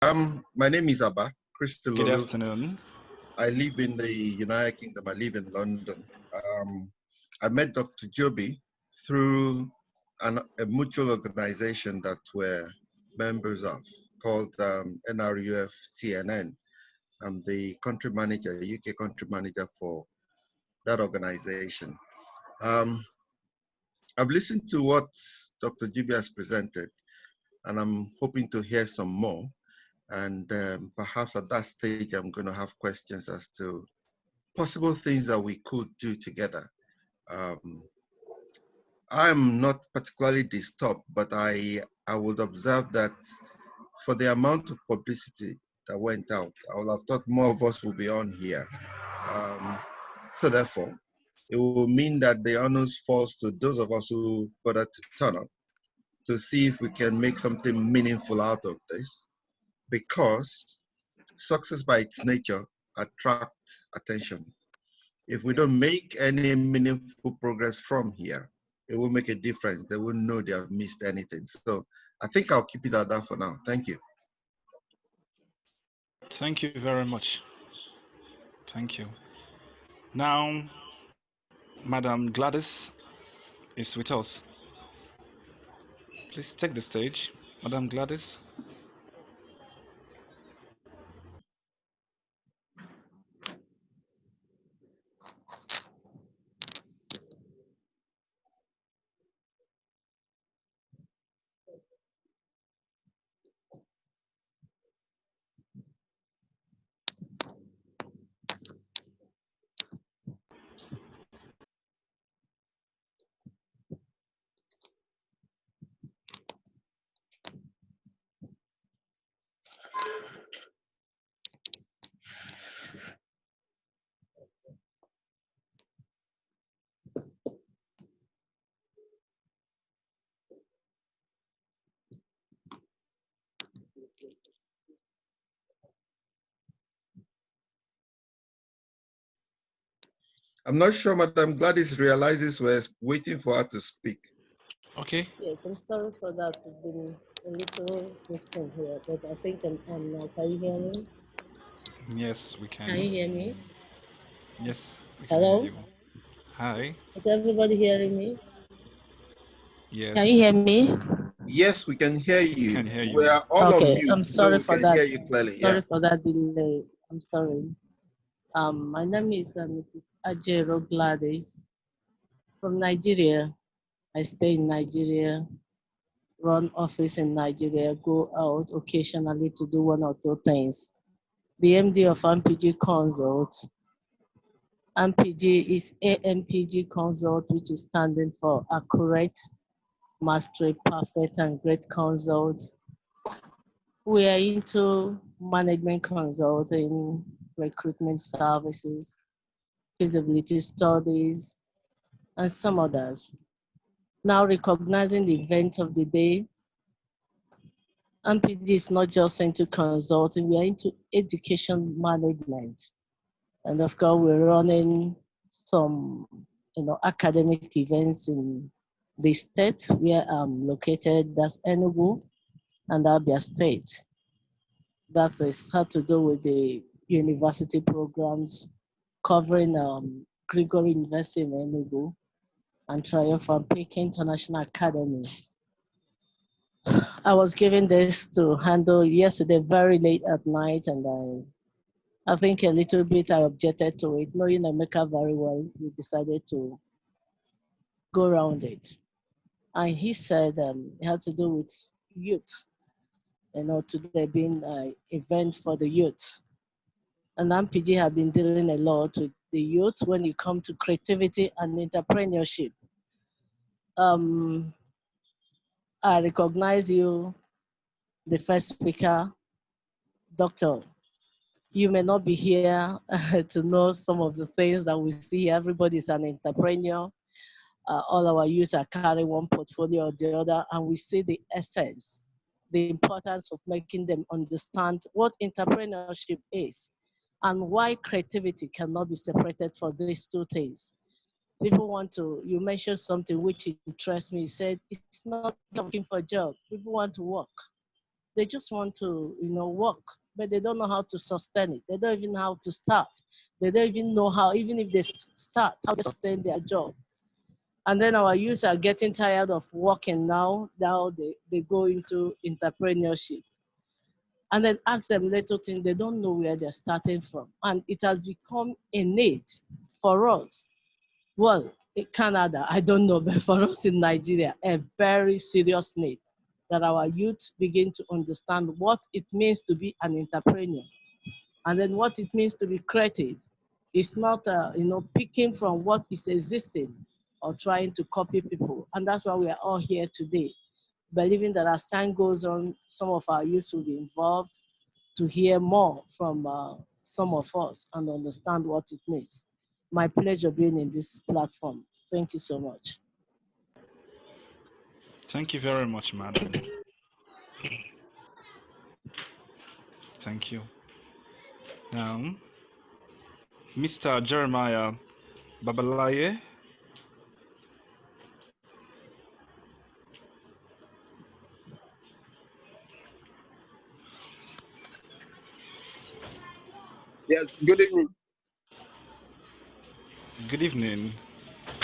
My name is Abba Good Christololu. afternoon. I live in the United Kingdom. I live in London. I met Dr. Joby through a mutual organization that we're members of called NRUF TNN. I'm the country manager, UK country manager for that organization. I've listened to what Dr. Joby has presented, and I'm hoping to hear some more. And perhaps at that stage, I'm going to have questions as to possible things that we could do together. I'm not particularly disturbed, but I would observe that for the amount of publicity that went out, I would have thought more of us will be on here. So therefore, it will mean that the honors falls to those of us who bother to turn up to see if we can make something meaningful out of this, because success by its nature attracts attention. If we don't make any meaningful progress from here, it will make a difference. They won't know they have missed anything. So I think I'll keep it at that for now. Thank you. Thank you very much. Thank you. Now, Madam Gladys is with us. Please take the stage, Madam Gladys. I'm not sure Madam Gladys realizes we're waiting for her to speak. Okay. Yes, I'm sorry for that. It's been a little distant here, but I think I'm now. Can you hear me? Yes, we Can you can. hear me? Yes, we can hear Hello? you. Hi. Is everybody hearing me? Can you Yes, hear me? Yes, we can hear we you. can hear We you. are all on Okay, mute, I'm so sorry we for can hear that. you clearly. Yeah. Sorry for that delay. I'm sorry. My name is Mrs. Ajaero Gladys from Nigeria. I stay in Nigeria, run office in Nigeria, go out occasionally to do one or two things. The MD of MPG Consult. MPG is AMPG Consult, which is standing for Accurate, Mastery, Perfect, and Great Consult. We are into management consulting, recruitment services, feasibility studies, and some others. Now recognizing the event of the day, MPG is not just into consulting, we are into education management. And of course, we're running some academic events in the state where I'm located, that's Enugu and Abia State. That is had to do with the university programs covering Gregory University in Enugu and Triumph and Peak International Academy. I was given this to handle yesterday very late at night, and I think a little bit I objected to it. Knowing Emeka very well, we decided to go around it. And he said it had to do with youth, today being an event for the youth. And MPG have been dealing a lot with the youth when it comes to creativity and entrepreneurship. Um, I recognize you, the first speaker, Doctor. You may not be here to know some of the things that we see. Everybody is an entrepreneur. All our youth are carrying one portfolio or the other, and we see the essence, the importance of making them understand what entrepreneurship is and why creativity cannot be separated for these two things. People want to, you mentioned something which interests me. You said it's not looking for a job. People want to work. They just want to, work, but they don't know how to sustain it. They don't even know how to start. They don't even know how, even if they start, how to sustain their job. And then our youth are getting tired of working now. Now they go into entrepreneurship. And then ask them little things, they don't know where they're starting from. And it has become innate for us. Well, in Canada, I don't know, but for us in Nigeria, a very serious need that our youth begin to understand what it means to be an entrepreneur, and then what it means to be creative. It's not, picking from what is existing or trying to copy people. And that's why we are all here today, believing that as time goes on, some of our youth will be involved to hear more from some of us and understand what it means. My pleasure being in this platform. Thank you so much. Thank you very much, madam. Thank you. Now, Mr. Jeremiah Babalaye. Yes, good evening. Good evening.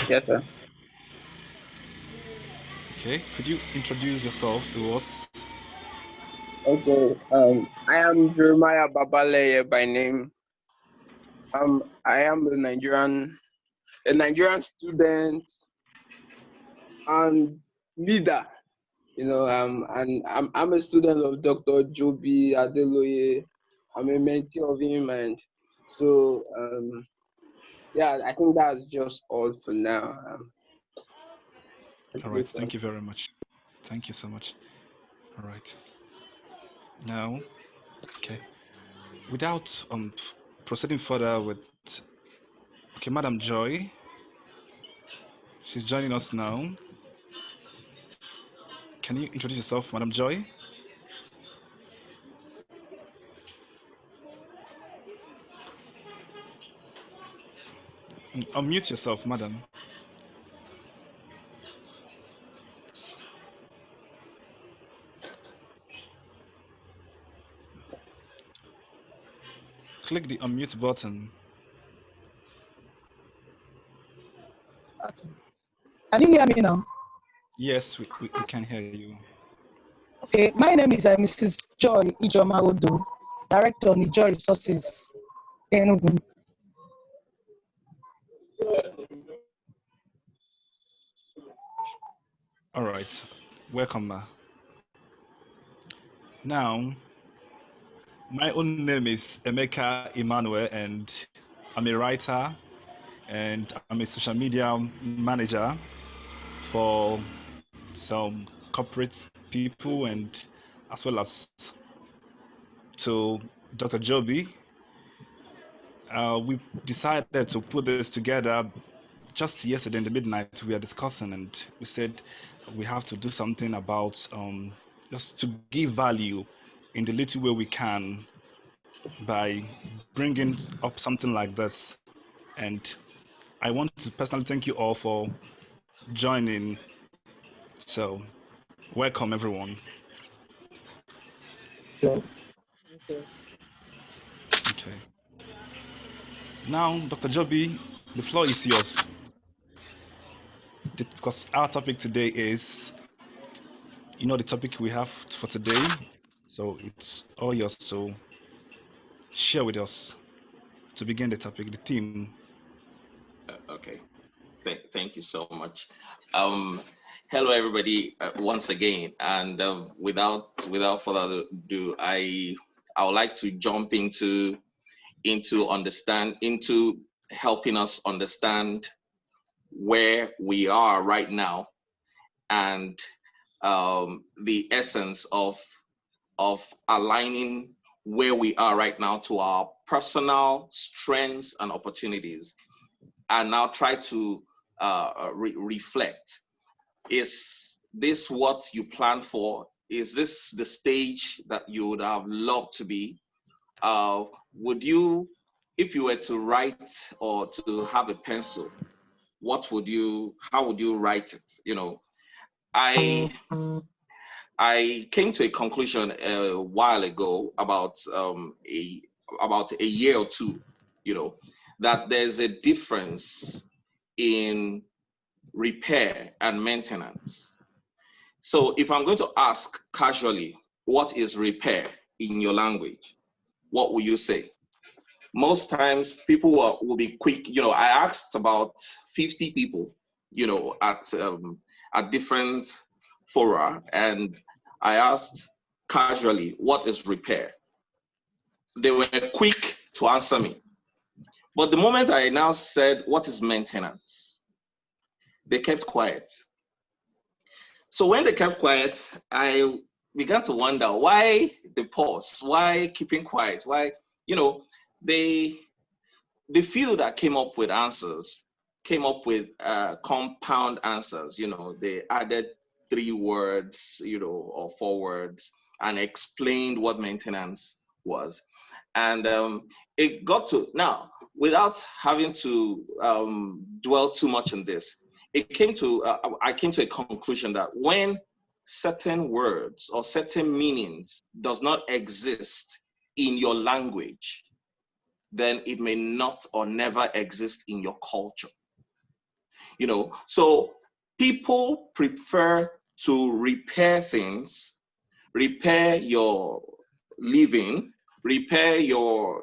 Yes, sir. Okay, could you introduce yourself to us? Okay. I am Jeremiah Babaleye by name. I am a Nigerian student and leader. And I'm a student of Dr. Jobi Adeloye. I'm a mentee of him, and so yeah, I think that's just all for now. All right, thank you very much. Thank you so much. All right. Now, okay. Without proceeding further with, okay, Madam Joy, she's joining us now. Can you introduce yourself, Madam Joy? Unmute yourself, Madam. Click the unmute button. Okay. Can you hear me now? Yes, we can hear you. Okay, my name is Mrs. Joy Ijoma Odo, Director of Joy Resources, Enugu. All right, welcome, ma. Now, my own name is Emeka Emmanuel, and I'm a writer, and I'm a social media manager for some corporate people, and as well as to Dr. Joby. We decided to put this together just yesterday in the midnight. We were discussing, and we said we have to do something about just to give value in the little way we can by bringing up something like this. And I want to personally thank you all for joining. So, welcome everyone. Sure. Okay. Now, Dr. Joby, the floor is yours. Because our topic today is, the topic we have for today. So it's all yours to share with us to begin the topic, the theme. Okay. Thank you so much. Hello, everybody, once again. And without further ado, I would like to jump into helping us understand where we are right now, and the essence of aligning where we are right now to our personal strengths and opportunities, and now try to reflect. Is this what you plan for? Is this the stage that you would have loved to be? Would you, if you were to write or to have a pencil, how would you write it? I I came to a conclusion a while ago, about a year or two, that there's a difference in repair and maintenance. So if I'm going to ask casually, what is repair in your language? What will you say? Most times people will be quick. I asked about 50 people, at different fora, and I asked casually, what is repair? They were quick to answer me. But the moment I now said, what is maintenance? They kept quiet. So when they kept quiet, I began to wonder why the pause, why keeping quiet, why, they the few that came up with answers came up with compound answers. They added 3 words, or 4 words, and explained what maintenance was. And it got to, now, without having to dwell too much on this, I came to a conclusion that when certain words or certain meanings does not exist in your language, then it may not or never exist in your culture. So people prefer to repair things, repair your living, repair your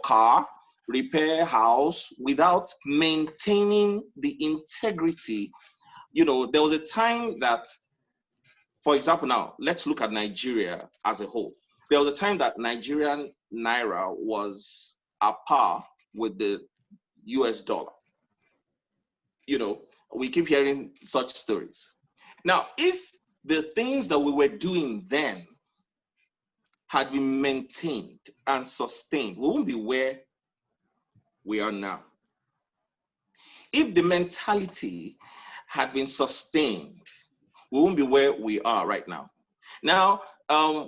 car, repair house, without maintaining the integrity. There was a time that, for example, now let's look at Nigeria as a whole. There was a time that Nigerian naira was at par with the US dollar. We keep hearing such stories. Now, if the things that we were doing then had been maintained and sustained, we wouldn't be where we are now. If the mentality had been sustained, we won't be where we are right now. Now,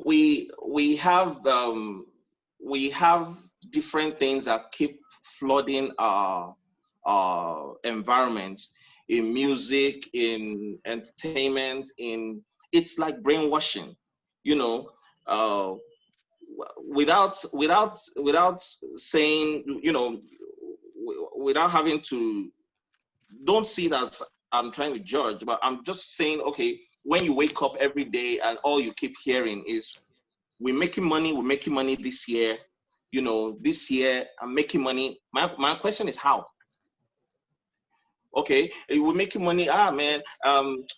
we have different things that keep flooding our environments, in music, in entertainment, it's like brainwashing, without saying, without having to, don't see it as I'm trying to judge, but I'm just saying, okay, when you wake up every day and all you keep hearing is, we're making money this year, this year I'm making money. My question is how? Okay, we're making money. Man,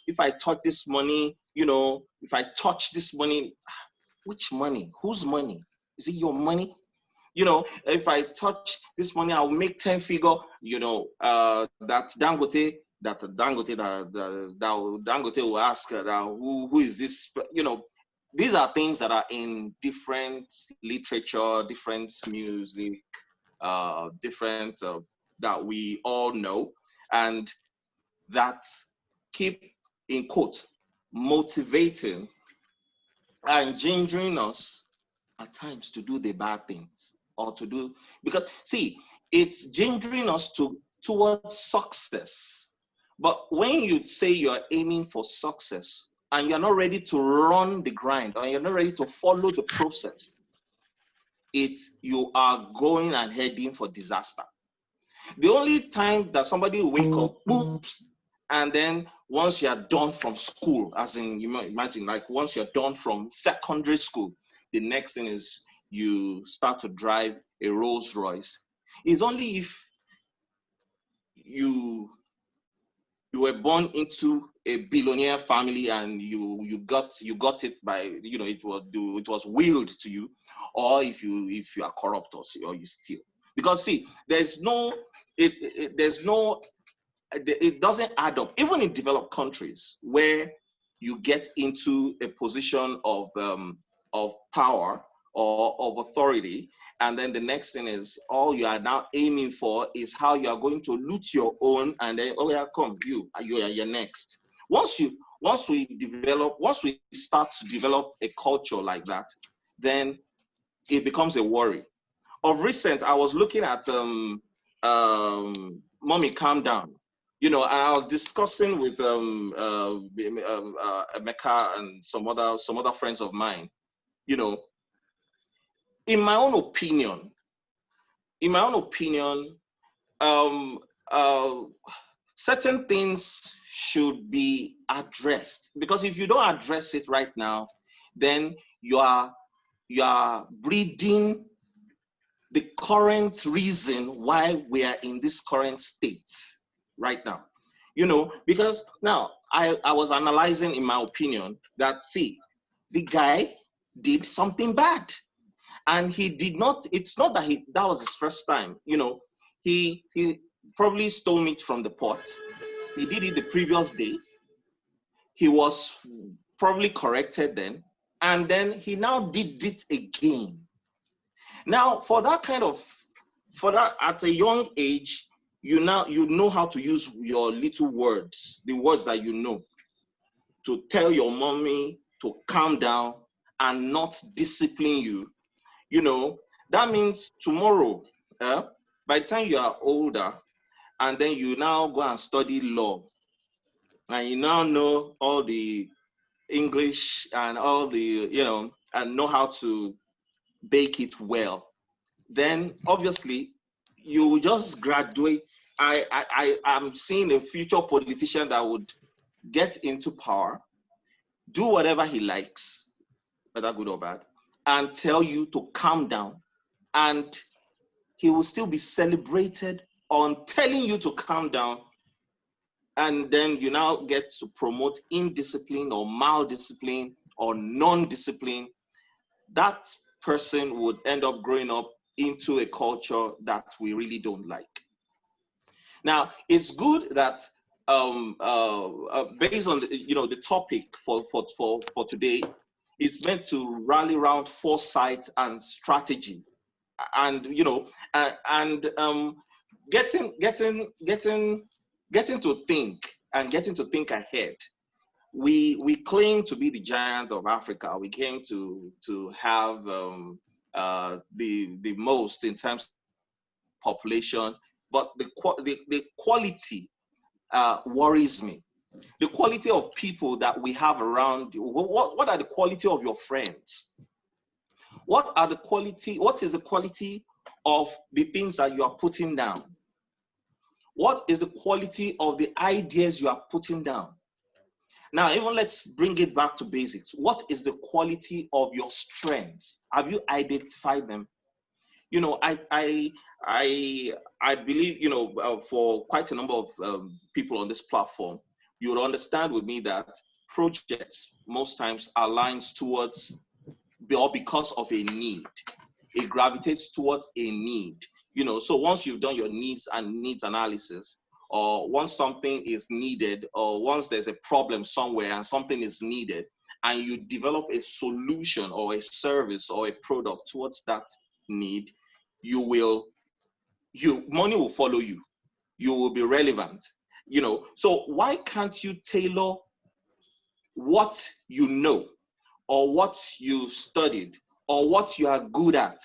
if I touch this money, if I touch this money, which money? Whose money? Is it your money? If I touch this money, I'll make 10 figure. That Dangote will ask, who is this? These are things that are in different literature, different music, different that we all know, and that keep, in quote, motivating and gingering us at times to do the bad things, or to do, because see, it's gingering us towards success. But when you say you're aiming for success and you're not ready to run the grind, or you're not ready to follow the process, you are going and heading for disaster. The only time that somebody will wake up, oops, and then once you're done from school, as in, you imagine, like once you're done from secondary school, the next thing is you start to drive a Rolls Royce, is only if you were born into a billionaire family and you got it by, it was willed to you, or if you are corrupt, or you steal. Because see, it doesn't add up. Even in developed countries where you get into a position of power or of authority, and then the next thing is, all you are now aiming for is how you are going to loot your own, and then, oh yeah, come, you're next. Once we start to develop a culture like that, then it becomes a worry. Of recent, I was looking at Mommy Calm Down, You know, and I was discussing with Emeka and some other friends of mine. You know, in my own opinion, um, uh, certain things should be addressed, because if you don't address it right now, then you are breeding the current reason why we are in this current state right now. You know, because now I was analyzing, in my opinion, that see, the guy did something bad, and he did not, it's not that that was his first time. You know, he probably stole meat from the pot. He did it the previous day. He was probably corrected then, and then he now did it again. Now, for that at a young age, you know how to use your little words, the words that you know, to tell your mommy to calm down and not discipline you. You know, that means tomorrow, by the time you are older, and then you now go and study law, and you now know all the English and all the, you know, and know how to bake it well, then obviously you will just graduate. I'm seeing a future politician that would get into power, do whatever he likes, whether good or bad, and tell you to calm down. And he will still be celebrated on telling you to calm down. And then you now get to promote indiscipline or mal-discipline or non-discipline. That person would end up growing up into a culture that we really don't like. Now, it's good that based on the topic for today, it's meant to rally around foresight and strategy, and getting to think and getting to think ahead. We claim to be the giant of Africa. We claim to have the most in terms of population, but the quality worries me. The quality of people that we have around you. What are the quality of your friends? What is the quality of the things that you are putting down? What is the quality of the ideas you are putting down? Now, even let's bring it back to basics. What is the quality of your strengths? Have you identified them? You know, I believe, for quite a number of people on this platform, you would understand with me that projects most times aligns towards or because of a need. It gravitates towards a need. You know, so once you've done your needs analysis, or once something is needed, or once there's a problem somewhere and something is needed, and you develop a solution or a service or a product towards that need, money will follow you. You will be relevant. You know, so why can't you tailor what you know, or what you studied, or what you are good at,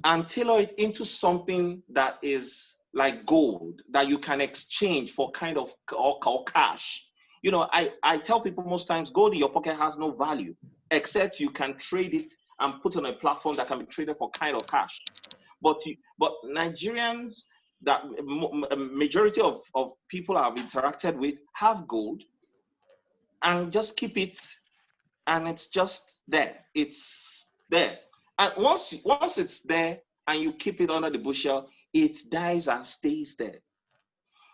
and tailor it into something that is like gold that you can exchange for kind of or cash? You know, I tell people most times, gold in your pocket has no value, except you can trade it and put on a platform that can be traded for kind of cash. But Nigerians, that majority of people I've interacted with, have gold and just keep it, and it's just there. It's there. And once it's there and you keep it under the bushel, it dies and stays there.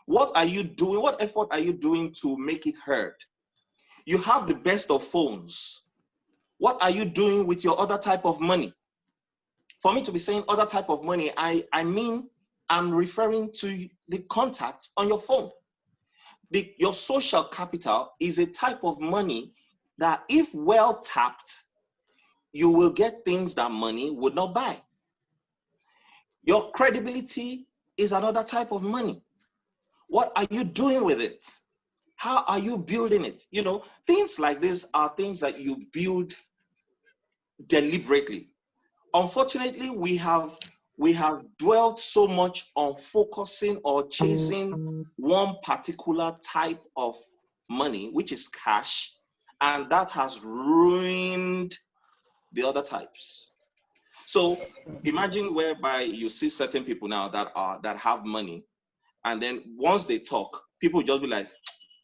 What are you doing? What effort are you doing to make it heard? You have the best of phones. What are you doing with your other type of money? For me to be saying other type of money, I mean, I'm referring to the contacts on your phone. Your social capital is a type of money that, if well tapped, you will get things that money would not buy. Your credibility is another type of money. What are you doing with it? How are you building it? You know, things like this are things that you build deliberately. Unfortunately, we have we have dwelt so much on focusing or chasing one particular type of money, which is cash, and that has ruined the other types. So imagine whereby you see certain people now that have money, and then once they talk, people just be like,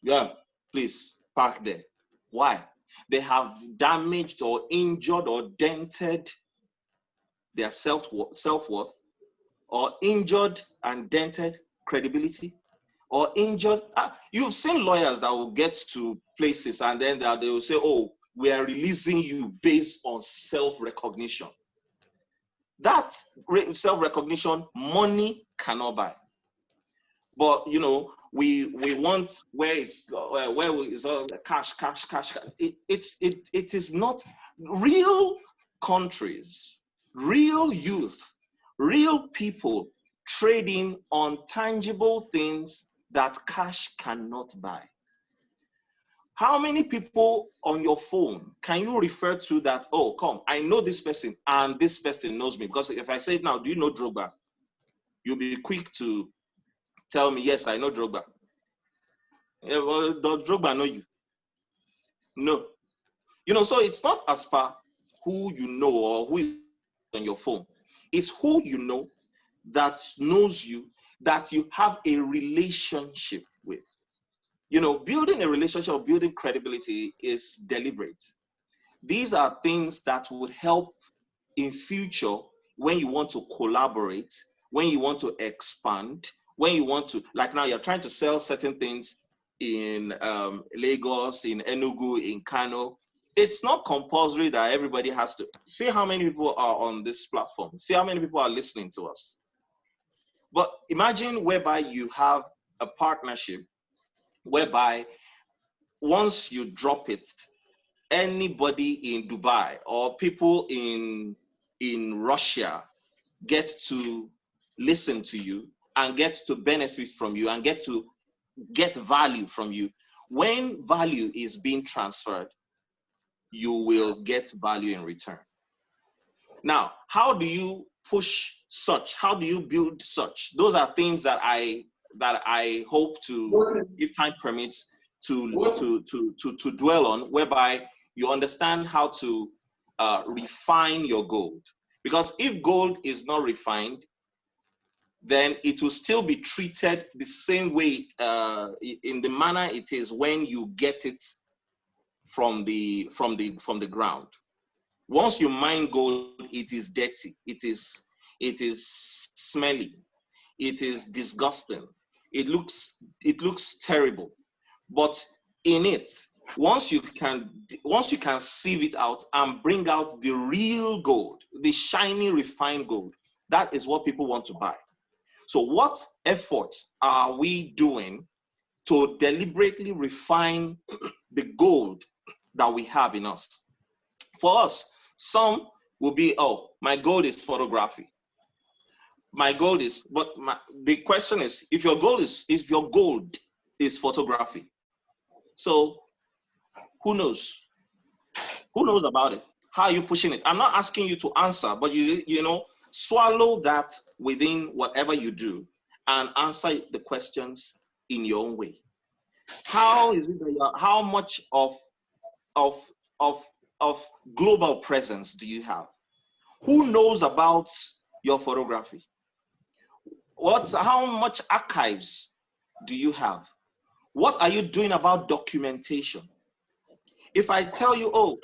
yeah, please park there. Why? They have damaged or injured or dented their self-worth, or injured and dented credibility, or injured. You've seen lawyers that will get to places and then they will say, oh, we are releasing you based on self-recognition. That self-recognition, money cannot buy. But we want where it's all cash. It is not. Real countries, real youth, real people trading on tangible things that cash cannot buy. How many people on your phone can you refer to that, oh, come, I know this person and this person knows me? Because if I say now, do you know Drogba? You'll be quick to tell me, yes, I know Drogba. Yeah, well, does Drogba know you? No. So it's not as far who you know or who is on your phone. It's who you know that knows you, that you have a relationship with. Building a relationship or building credibility is deliberate. These are things that would help in future when you want to collaborate, when you want to expand, when you want to, like now you're trying to sell certain things in Lagos, in Enugu, in Kano. It's not compulsory that everybody has to. See how many people are on this platform. See how many people are listening to us. But imagine whereby you have a partnership whereby once you drop it, anybody in Dubai or people in Russia get to listen to you and get to benefit from you and get to get value from you. When value is being transferred, you will get value in return. Now, how do you push such? How do you build such? Those are things that I hope to, if time permits, to dwell on, whereby you understand how to refine your gold. Because if gold is not refined, then it will still be treated the same way, in the manner it is when you get it from the ground. Once you mine gold, it is dirty, it is smelly, it is disgusting, it looks terrible. But in it, once you can sieve it out and bring out the real gold, the shiny refined gold, that is what people want to buy. So what efforts are we doing to deliberately refine the gold that we have in us? For us, some will be, oh, my goal is photography. My goal is, but the question is, if your goal is photography, so who knows? Who knows about it? How are you pushing it? I'm not asking you to answer, but you know, swallow that within whatever you do and answer the questions in your own way. How is it that how much of global presence do you have? Who knows about your photography? How much archives do you have? What are you doing about documentation? If I tell you, oh,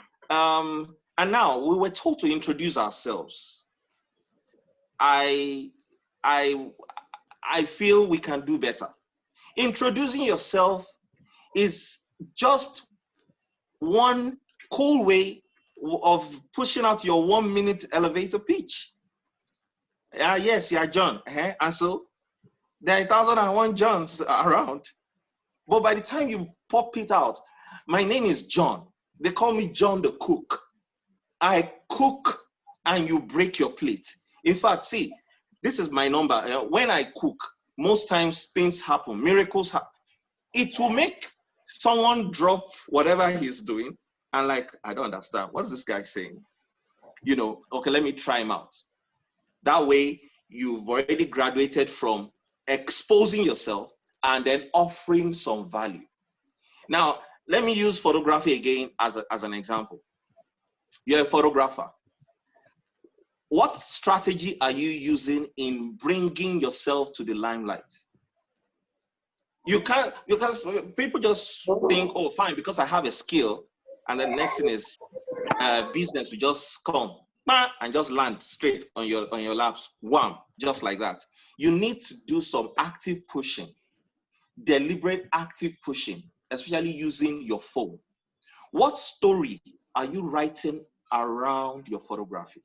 and now we were told to introduce ourselves. I feel we can do better. Introducing yourself is just one cool way of pushing out your 1-minute elevator pitch. Yes, you're John. And so there are 1,001 Johns around. But by the time you pop it out, my name is John. They call me John the Cook. I cook and you break your plate. In fact, see, this is my number. When I cook, most times things happen, miracles happen. It will make someone drop whatever he's doing and like, I don't understand. What's this guy saying? You know, okay, let me try him out. That way, you've already graduated from exposing yourself and then offering some value. Now, let me use photography again as an example. You're a photographer. What strategy are you using in bringing yourself to the limelight? You can't, because people just think, oh, fine, because I have a skill, and the next thing is business will just come and just land straight on your laps, wham, just like that. You need to do some active pushing, deliberate active pushing, especially using your phone. What story are you writing around your photography?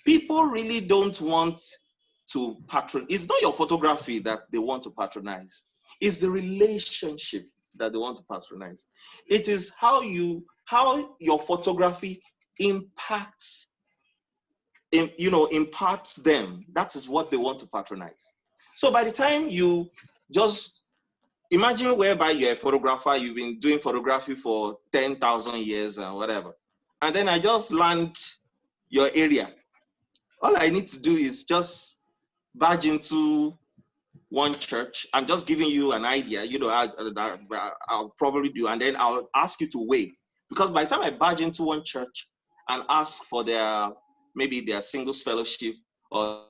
People really don't want to patronize. It's not your photography that they want to patronize. It's the relationship that they want to patronize. It is how your photography impacts imparts them. That is what they want to patronize. So by the time you just imagine whereby you're a photographer, you've been doing photography for 10,000 years or whatever, and then I just land your area. All I need to do is just barge into one church. I'm just giving you an idea, I'll probably do, and then I'll ask you to wait. Because by the time I barge into one church and ask for maybe their singles fellowship or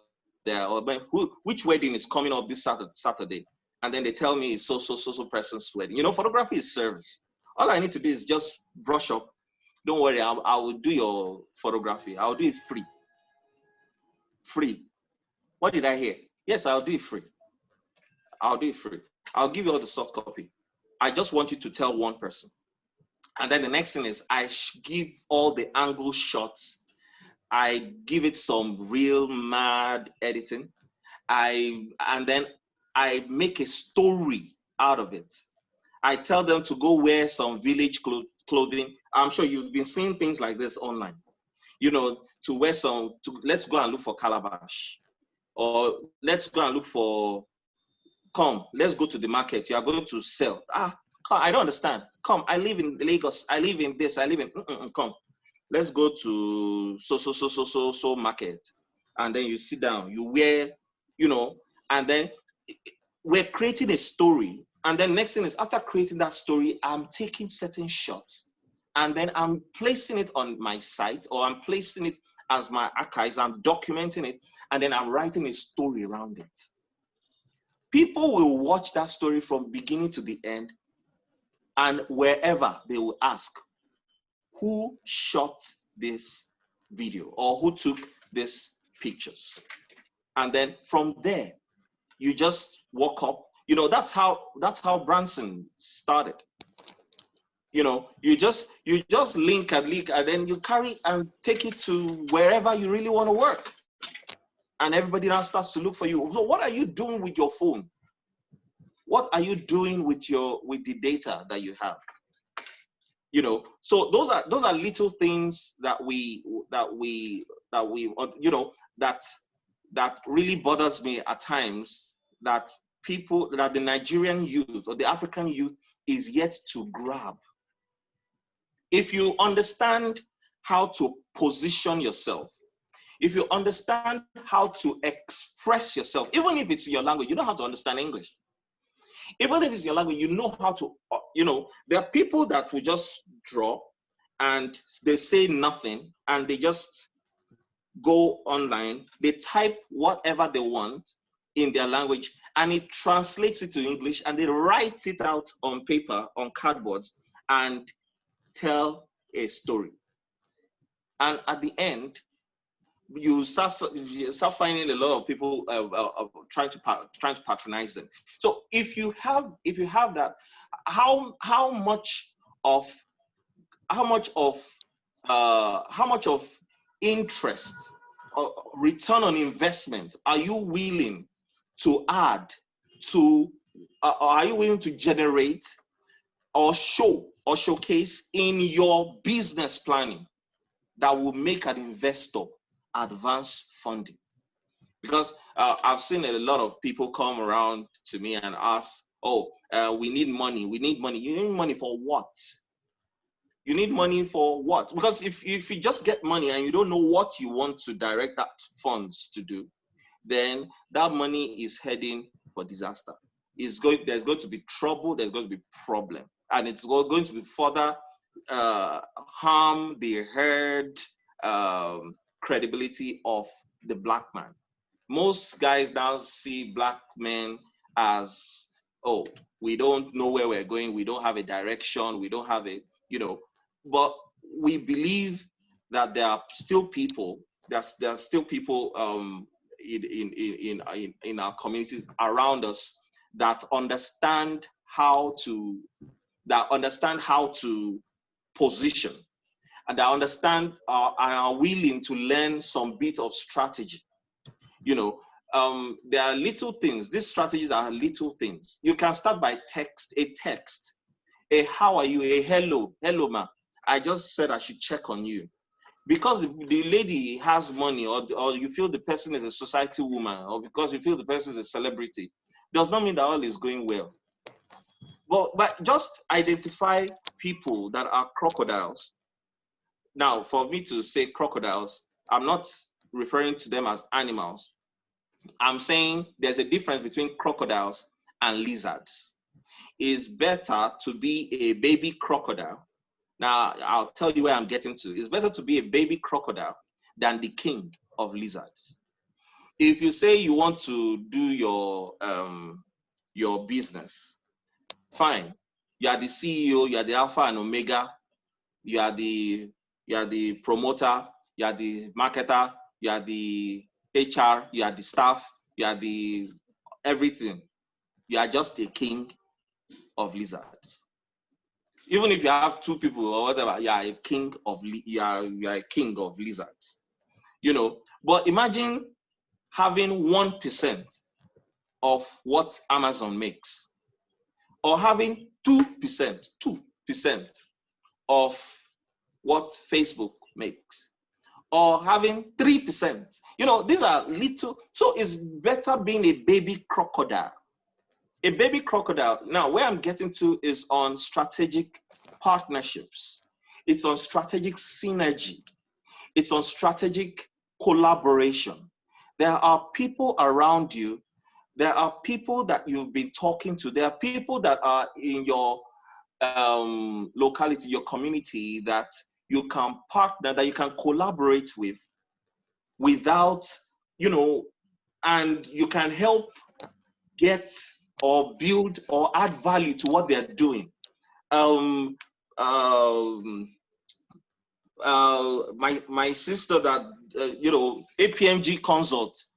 which wedding is coming up this Saturday, and then they tell me it's so person's wedding. Photography is service. All I need to do is just brush up. Don't worry, I will do your photography. I'll do it free. Free. What did I hear? Yes, I'll do it free. I'll do it free. I'll give you all the soft copy. I just want you to tell one person. And then the next thing is I give all the angle shots. I give it some real mad editing. And then I make a story out of it. I tell them to go wear some village clothing. I'm sure you've been seeing things like this online. To wear let's go and look for calabash. Or let's go and look for, let's go to the market. You are going to sell. I don't understand. Come, I live in Lagos. I live in this. I live in, come. Let's go to so market. And then you sit down, you wear, and then we're creating a story. And then next thing is after creating that story, I'm taking certain shots and then I'm placing it on my site, or I'm placing it as my archives. I'm documenting it, and then I'm writing a story around it. People will watch that story from beginning to the end, and wherever they will ask, who shot this video or who took these pictures? And then from there, you just walk up. That's how Branson started. You just link, and then you carry and take it to wherever you really want to work. And everybody now starts to look for you. So what are you doing with your phone? What are you doing with the data that you have? So those are little things that really bothers me at times, that the Nigerian youth or the African youth is yet to grab. If you understand how to position yourself, if you understand how to express yourself, even if it's your language, you know how to understand English. Even if it's your language, you know how to, there are people that will just draw and they say nothing and they just go online, they type whatever they want in their language and it translates it to English and they write it out on paper, on cardboards, and tell a story. And at the end, you start finding a lot of people trying to patronize them. So if you have that, how much of interest or return on investment are you willing to add to, or are you willing to generate or showcase in your business planning that will make an investor advance funding? Because I've seen a lot of people come around to me and ask, we need money. You need money for what? You need money for what? Because if you just get money and you don't know what you want to direct that funds to do, then that money is heading for disaster. There's going to be trouble, there's going to be problem, and it's going to be further harm the herd credibility of the black man. Most guys now see black men as, oh, we don't know where we're going, we don't have a direction, we don't have a, but we believe that there are still people, there are still people in our communities around us that understand how to position, and that understand and are willing to learn some bit of strategy. There are little things. These strategies are little things. You can start by a text, a how are you, a hello ma, I just said I should check on you. Because the lady has money, or you feel the person is a society woman, or because you feel the person is a celebrity, does not mean that all is going well. But just identify people that are crocodiles. Now, for me to say crocodiles, I'm not referring to them as animals. I'm saying there's a difference between crocodiles and lizards. It's better to be a baby crocodile. Now, I'll tell you where I'm getting to. It's better to be a baby crocodile than the king of lizards. If you say you want to do your business, fine. You are the CEO, you are the alpha and omega, you are the promoter, you are the marketer, you are the HR, you are the staff, you are the everything. You are just a king of lizards. Even if you have two people or whatever, you are a king of lizards. But imagine having 1% of what Amazon makes, or having 2% of what Facebook makes, or having 3%. These are little. So it's better being a baby crocodile. A baby crocodile. Now, where I'm getting to is on strategic partnerships. It's on strategic synergy. It's on strategic collaboration. There are people around you. There are people that you've been talking to. There are people that are in your locality, your community, that you can partner, that you can collaborate with without, and you can help get or build or add value to what they're doing. My sister that, APMG Consult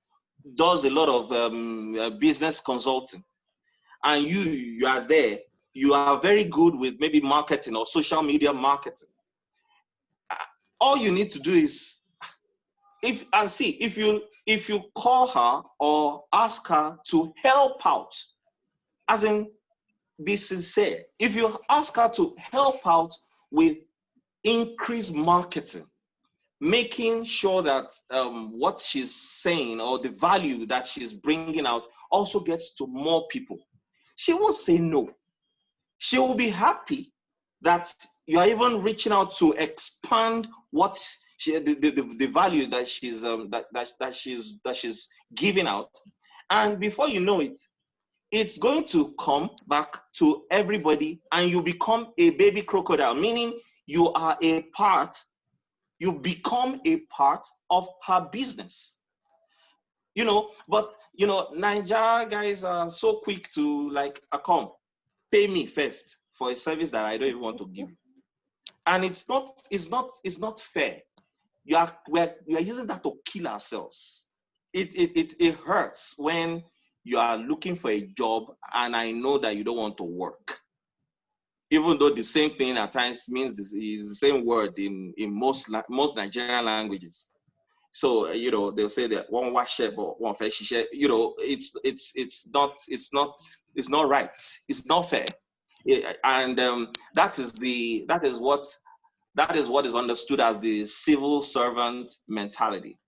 does a lot of business consulting, and you are there. You are very good with maybe marketing or social media marketing. All you need to do is, if you call her or ask her to help out, as in be sincere. If you ask her to help out with increased marketing, making sure that what she's saying or the value that she's bringing out also gets to more people, she won't say no. She will be happy that you are even reaching out to expand what the value that she's giving out, and before you know it, it's going to come back to everybody, and you become a baby crocodile, meaning you become a part of her business. But Nigeria guys are so quick to come, pay me first for a service that I don't even want to give you. And it's not fair. We are using that to kill ourselves. It hurts when you are looking for a job and I know that you don't want to work. Even though the same thing at times means is the same word in most Nigerian languages. So they'll say that one wash or one fish. It's not right. It's not fair. And that is what is understood as the civil servant mentality,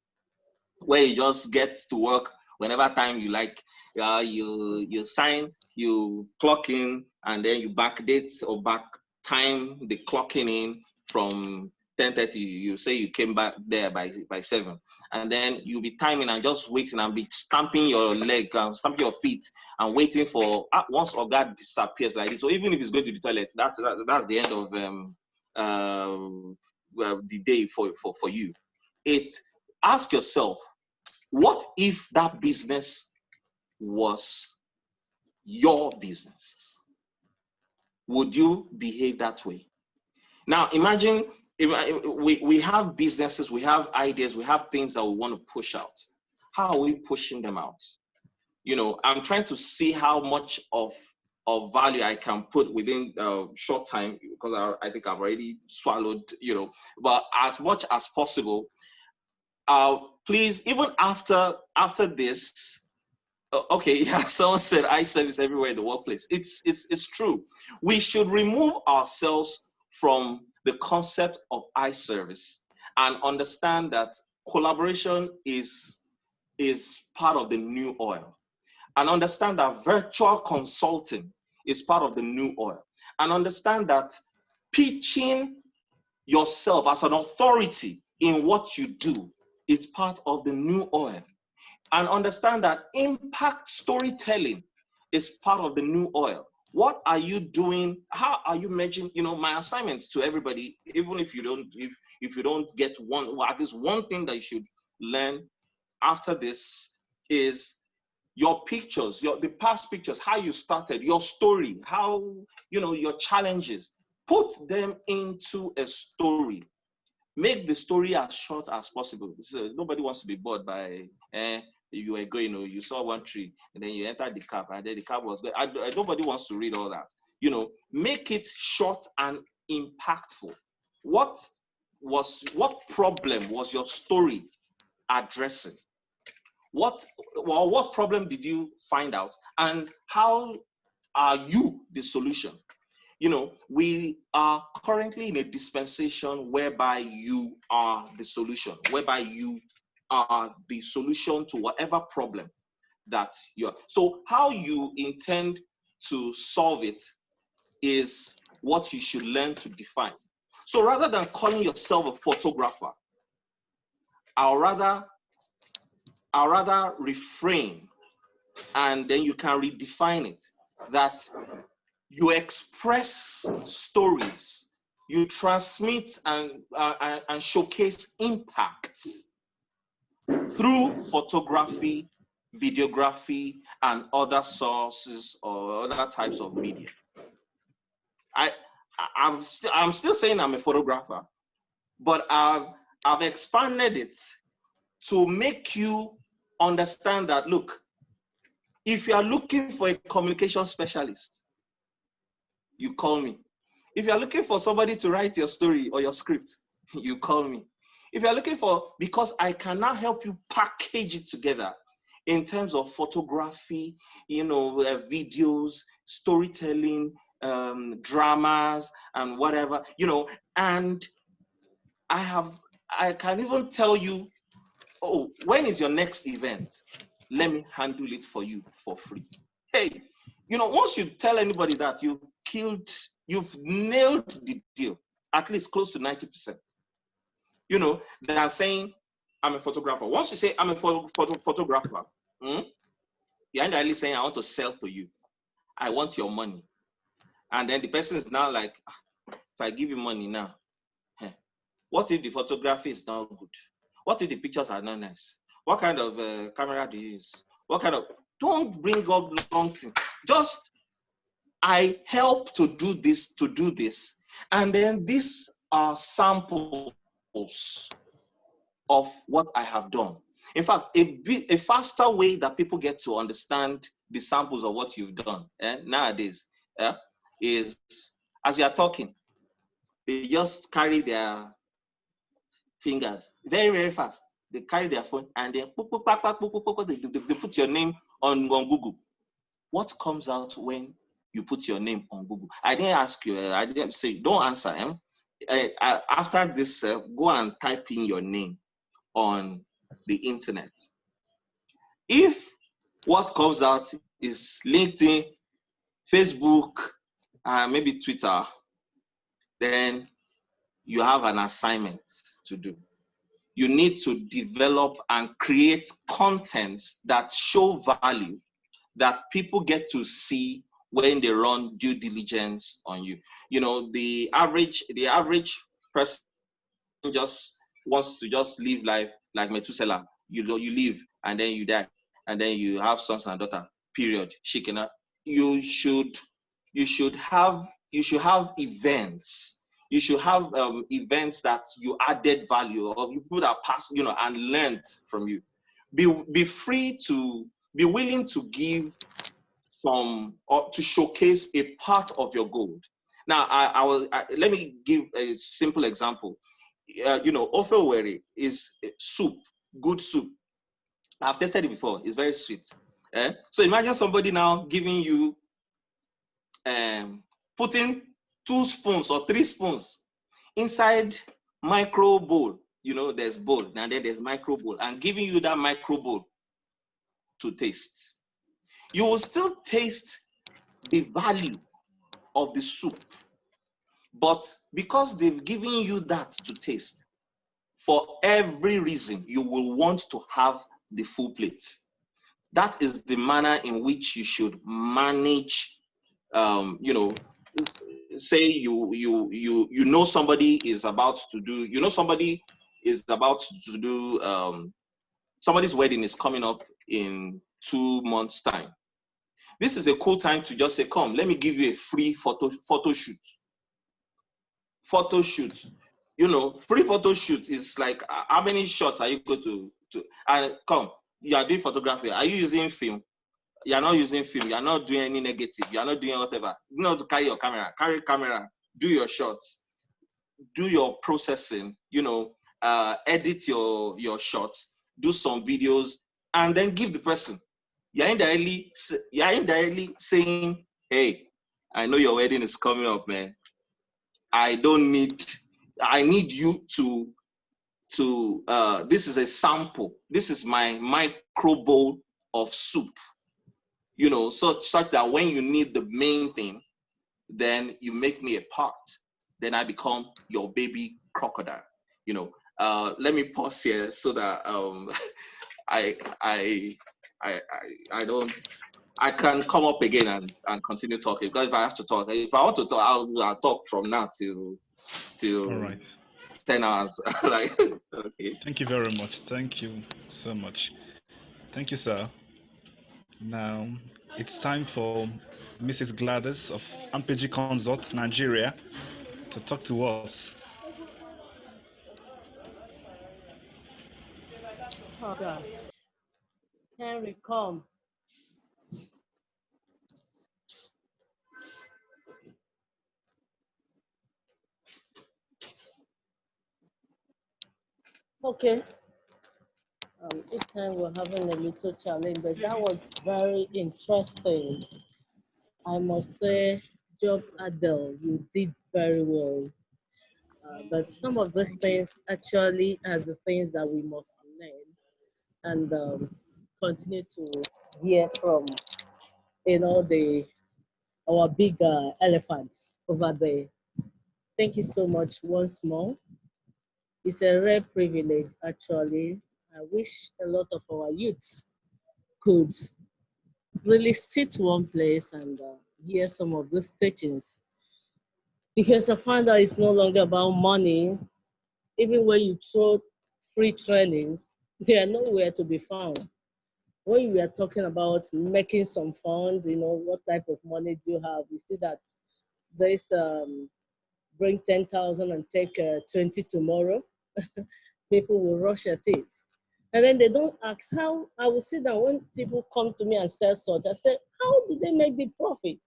where you just get to work whenever time you like. You sign, you clock in, and then you backdate or back time the clocking in from 10:30, you say you came back there by 7, and then you'll be timing and just waiting and be stamping your leg, stamping your feet, and waiting for once Oga disappears like this. So even if it's going to the toilet, that's the end of the day for you. Ask yourself, what if that business was your business? Would you behave that way? Now, imagine we have businesses, we have ideas, we have things that we want to push out. How are we pushing them out? You know, I'm trying to see how much of value I can put within short time, because I think I've already swallowed, you know, but as much as possible, please, even after this, okay, yeah, someone said eye service everywhere in the workplace. It's true. We should remove ourselves from the concept of eye service and understand that collaboration is part of the new oil, and understand that virtual consulting is part of the new oil, and understand that pitching yourself as an authority in what you do is part of the new oil, and understand that impact storytelling is part of the new oil. What are you doing? How are you measuring? You know, my assignment to everybody, even if you don't, if you don't get one, well, at least one thing that you should learn after this is your pictures, the past pictures, how you started, your story, how, you know, your challenges. Put them into a story. Make the story as short as possible. So nobody wants to be bored by, you were going, you saw one tree, and then you entered the cab, and then the cab was going. Nobody wants to read all that. You know, make it short and impactful. What problem was your story addressing? What problem did you find out, and how are you the solution? You know, we are currently in a dispensation whereby you are the solution, whereby you are the solution to whatever problem that you're. So how you intend to solve it is what you should learn to define. So rather than calling yourself a photographer, I'll rather refrain, and then you can redefine it, that you express stories, you transmit and showcase impacts through photography, videography, and other sources or other types of media. I'm still saying I'm a photographer, but I've expanded it to make you understand that, look, if you are looking for a communication specialist, you call me. If you are looking for somebody to write your story or your script, you call me. If you are looking for, because I can now help you package it together in terms of photography, you know, videos, storytelling, dramas, and whatever, you know, and I can even tell you, oh, when is your next event? Let me handle it for you for free. Hey, you know, once you tell anybody that, you've nailed the deal, at least close to 90%. You know, they are saying, I'm a photographer. Once you say, I'm a photographer, you're indirectly saying, I want to sell to you. I want your money. And then the person is now like, if I give you money now, what if the photography is not good? What if the pictures are not nice? What kind of camera do you use? What kind of, don't bring up long things. Just, I help to do this, and then these are samples of what I have done. In fact, a faster way that people get to understand the samples of what you've done nowadays is, as you are talking, they just carry their fingers very, very fast. They carry their phone and then they put your name on Google. What comes out when you put your name on Google? I didn't ask you, I didn't say, don't answer him. After this, go and type in your name on the internet. If what comes out is LinkedIn, Facebook, maybe Twitter, then you have an assignment to do. You need to develop and create content that show value that people get to see when they run due diligence on you. You know, the average person just wants to just live life like Methuselah. You live and then you die and then you have sons and daughter. Period. Shikena. You should have events. You should have events that you added value, or people that pass, and learned from you. Be free to be willing to give some, or to showcase a part of your gold. Now, let me give a simple example. Ofe Owere is soup, good soup. I've tasted it before. It's very sweet. So imagine somebody now giving you, putting 2 spoons or 3 spoons inside micro bowl. There's bowl, and then there's micro bowl, and giving you that micro bowl to taste. You will still taste the value of the soup, but because they've given you that to taste, for every reason, you will want to have the full plate. That is the manner in which you should manage. Say you know somebody is about to do. Somebody is about to do. Somebody's wedding is coming up in 2 months' time. This is a cool time to just say, "Come, let me give you a free photo shoot." Photo shoot. Free photo shoot is like, how many shots are you going to and come, you are doing photography. Are you using film? You are not using film. You are not doing any negative. You are not doing whatever. You know, to carry your camera. Carry camera. Do your shots. Do your processing. Edit your shots. Do some videos, and then give the person. You're indirectly saying, "Hey, I know your wedding is coming up, man. I need you to this is a sample. This is my micro bowl of soup, such that when you need the main thing, then you make me a part. Then I become your baby crocodile." Let me pause here so that I can come up again and continue talking, because if I have to talk, if I want to talk, I'll talk from now till All right. 10 hours. Like, okay. Thank you very much. Thank you so much. Thank you, sir. Now it's time for Mrs. Gladys of MPG Consult, Nigeria, to talk to us. Oh gosh. Henry, come. Okay. This time we're having a little challenge, but that was very interesting. I must say, Job Adele, you did very well. But some of the things actually are the things that we must learn and continue to hear from, our big elephants over there. Thank you so much once more. It's a rare privilege, actually. I wish a lot of our youths could really sit one place and hear some of these teachings. Because I found out it's no longer about money. Even when you throw free trainings, they are nowhere to be found. When we are talking about making some funds, what type of money do you have? You see that there's bring 10,000 and take 20 tomorrow. People will rush at it. And then they don't ask how. I will sit down when people come to me and sell such. I say, how do they make the profit?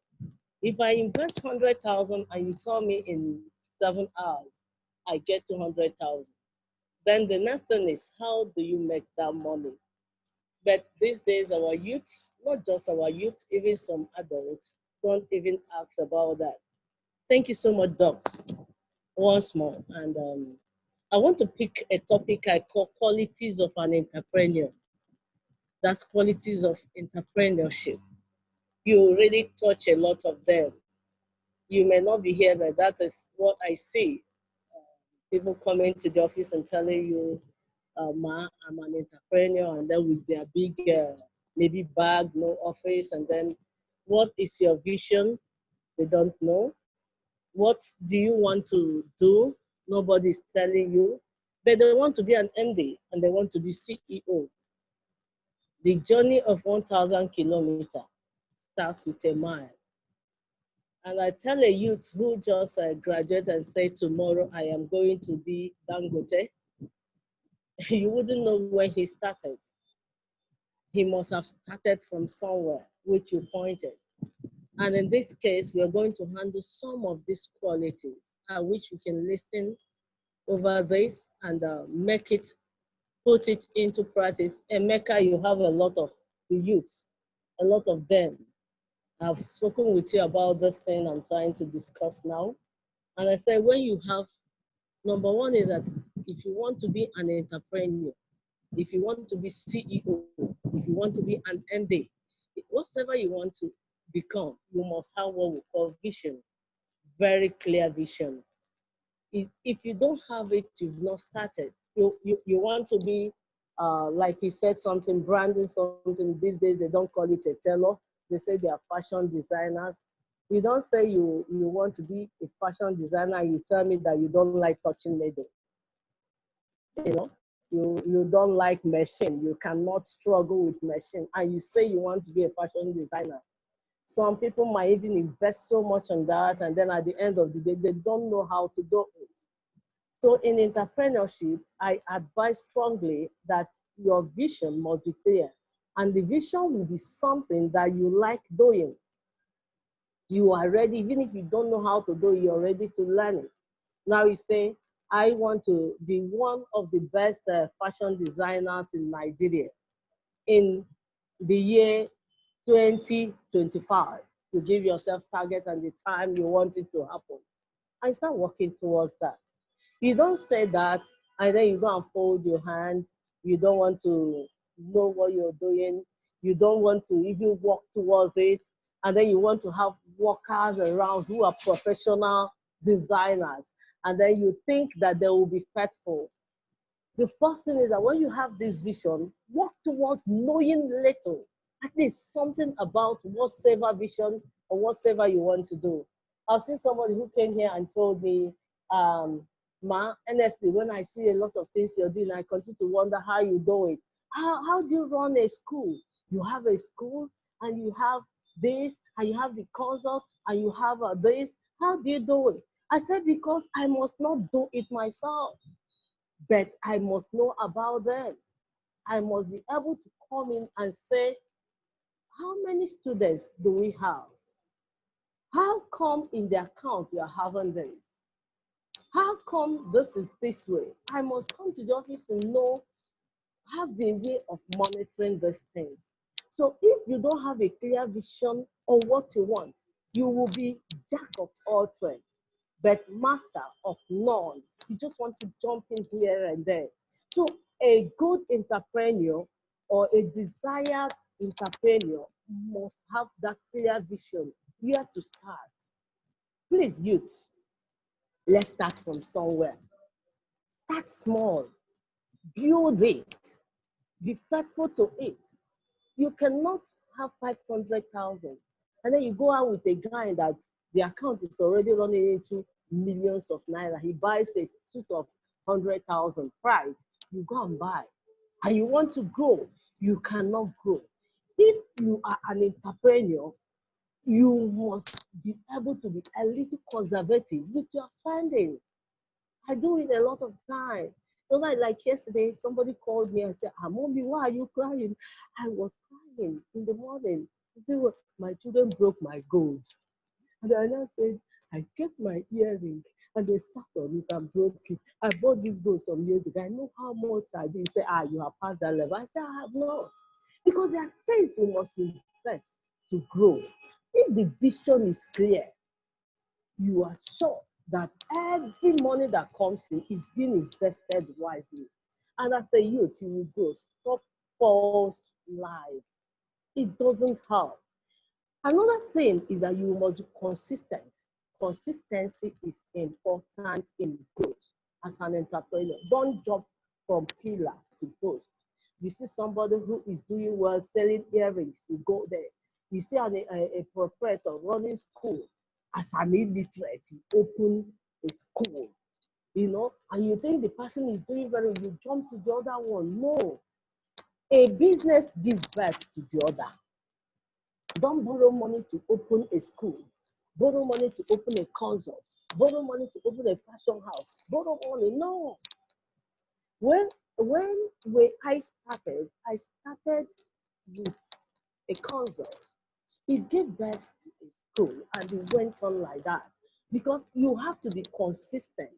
If I invest 100,000 and you tell me in 7 hours, I get 200,000. Then the next thing is, how do you make that money? But these days, our youth, not just our youth, even some adults, don't even ask about that. Thank you so much, Doc, once more. And I want to pick a topic I call qualities of an entrepreneur. That's qualities of entrepreneurship. You already touch a lot of them. You may not be here, but that is what I see. People coming to the office and telling you, Ma, I'm an entrepreneur, and then with their big, maybe bag, no office, and then what is your vision? They don't know. What do you want to do? Nobody is telling you. But they want to be an MD and they want to be CEO. The journey of 1,000 kilometers starts with a mile. And I tell a youth who just graduated and say tomorrow I am going to be Dangote, you wouldn't know when he started. He must have started from somewhere, which you pointed. And in this case, we are going to handle some of these qualities, which we can listen over this and make it, put it into practice. Emeka, you have a lot of the youth, a lot of them. I've spoken with you about this thing I'm trying to discuss now. And I said, when you have, number one is that if you want to be an entrepreneur, if you want to be CEO, if you want to be an MD, whatever you want to become, you must have what we call vision, very clear vision. If you don't have it, you've not started. You want to be, like he said, something, branding something. These days, they don't call it a tailor. They say they are fashion designers. You don't say you want to be a fashion designer and you tell me that you don't like touching needle. You know, you don't like machine. You cannot struggle with machine. And you say you want to be a fashion designer. Some people might even invest so much on that, and then at the end of the day, they don't know how to do it. So in entrepreneurship, I advise strongly that your vision must be clear. And the vision will be something that you like doing. You are ready, even if you don't know how to do it, you're ready to learn it. Now you say, I want to be one of the best fashion designers in Nigeria in the year 2025. You give yourself target and the time you want it to happen. And start working towards that. You don't say that and then you go and fold your hand. You don't want to know what you're doing. You don't want to even work towards it. And then you want to have workers around who are professional designers. And then you think that they will be faithful. The first thing is that when you have this vision, work towards knowing little, at least something about whatever vision or whatever you want to do. I've seen somebody who came here and told me, Ma, honestly, when I see a lot of things you're doing, I continue to wonder how you do it. How do you run a school? You have a school and you have this and you have the consult and you have this. How do you do it? I said, because I must not do it myself, but I must know about them. I must be able to come in and say, how many students do we have? How come in the account we are having this? How come this is this way? I must come to the office and know, have the way of monitoring these things. So if you don't have a clear vision of what you want, you will be jack of all trades, but master of none. You just want to jump in here and there. So a good entrepreneur or a desired entrepreneur must have that clear vision, where to start. Please, youth, let's start from somewhere. Start small, build it, be faithful to it. You cannot have 500,000 and then you go out with a guy that the account is already running into millions of naira. He buys a suit of 100,000 price. You go and buy, and you want to grow. You cannot grow. If you are an entrepreneur, you must be able to be a little conservative with your spending. I do it a lot of times. So like yesterday, somebody called me and said, Mommy, why are you crying? I was crying in the morning. He said, well, my children broke my gold. And I said, I kept my earring and they sat on it and broke it. I bought this gold some years ago. I know how much I did. He said, you have passed that level. I said, I have not. Because there are things you must invest to grow. If the vision is clear, you are sure that every money that comes in is being invested wisely. And as a youth, you will grow. Stop false life. It doesn't help. Another thing is that you must be consistent. Consistency is important in growth. as an entrepreneur. Don't jump from pillar to post. You see somebody who is doing well, selling earrings, you go there. You see a proprietor running school as an illiterate, you open a school, and you think the person is doing very well, you jump to the other one. No, a business gives birth to the other. Don't borrow money to open a school, borrow money to open a consult, borrow money to open a fashion house, borrow money. No. When I started with a consult. It gave birth to a school, and it went on like that. Because you have to be consistent.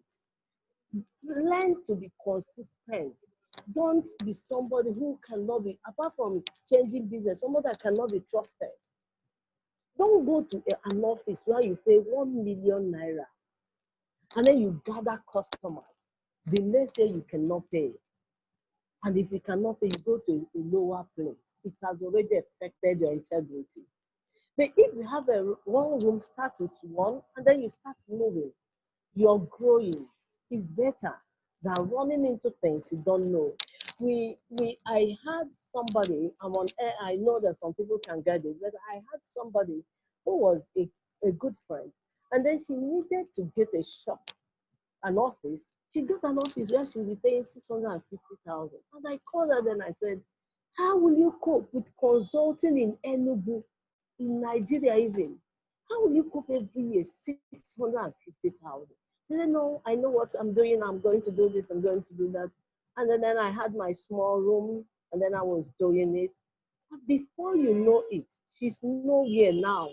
Learn to be consistent. Don't be somebody who cannot be, apart from changing business, somebody that cannot be trusted. Don't go to an office where you pay 1 million naira and then you gather customers. The next year you cannot pay. And if you cannot pay, you go to a lower place. It has already affected your integrity. But if you have one room, start with one, and then you start moving, you're growing. It's better than running into things you don't know. I had somebody, I'm on air, I know that some people can get it, but I had somebody who was a good friend, and then she needed to get a shop, an office. She got an office where she will be paying 650,000. And I called her, then I said, how will you cope with consulting in Enugu, in Nigeria even? How will you cope every year, 650,000? She said, no, I know what I'm doing. I'm going to do this. I'm going to do that. And then I had my small room, and then I was doing it. But before you know it, she's nowhere now.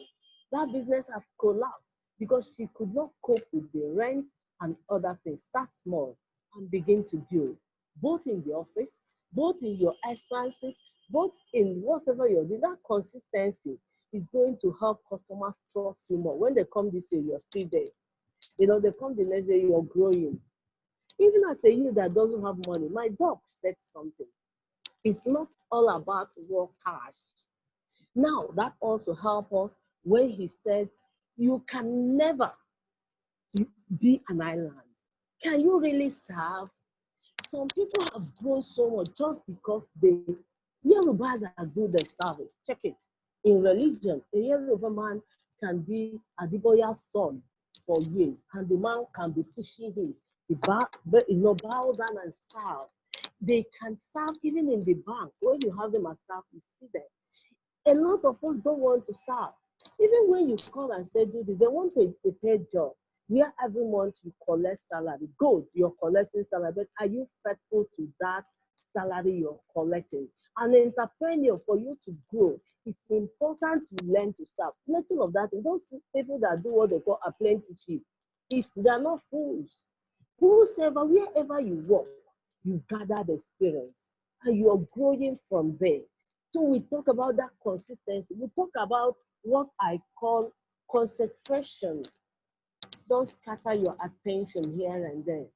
That business has collapsed because she could not cope with the rent and other things. Start small and begin to build, both in the office, both in your expenses, both in whatever you're doing. That consistency is going to help customers trust you more. When they come this year, you're still there. They come the next year, you're growing. Even as a you that doesn't have money, my doc said something. It's not all about raw cash. Now, that also helped us when he said, you can never be an island. Can you really serve? Some people have grown so much just because Yorubas are good at service. Check it. In religion, a Yoruba man can be Adeboya's son for years, and the man can be pushing him. Bow down and serve. They can serve even in the bank. When you have them as staff, you see them. A lot of us don't want to serve. Even when you call and say, do this, they want a paid job where every month you collect salary. Good, you're collecting salary, but are you faithful to that salary you're collecting? An entrepreneur, for you to grow, it's important to learn to serve. Nothing of that. And those people that do what they call apprenticeship, they're not fools. Wherever you work, you've gathered experience and you're growing from there. So we talk about that consistency. We talk about what I call concentration. Don't scatter your attention here and there.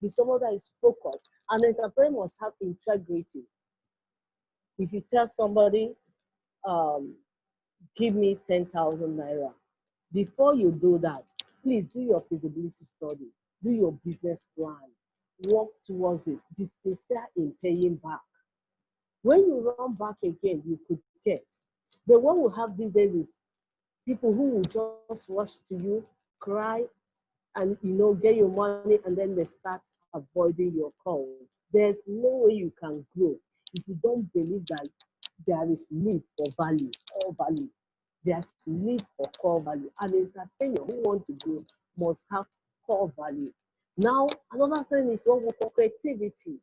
Be someone that is focused. An entrepreneur must have integrity. If you tell somebody, give me 10,000 naira, before you do that, please do your feasibility study, do your business plan, work towards it, be sincere in paying back. When you run back again, you could get. But what we have these days is people who will just rush to you, cry, and get your money, and then they start avoiding your calls. There's no way you can grow if you don't believe that there is need for value, core value. There's need for core value. An entrepreneur who wants to grow must have core value. Now, another thing is what we call creativity.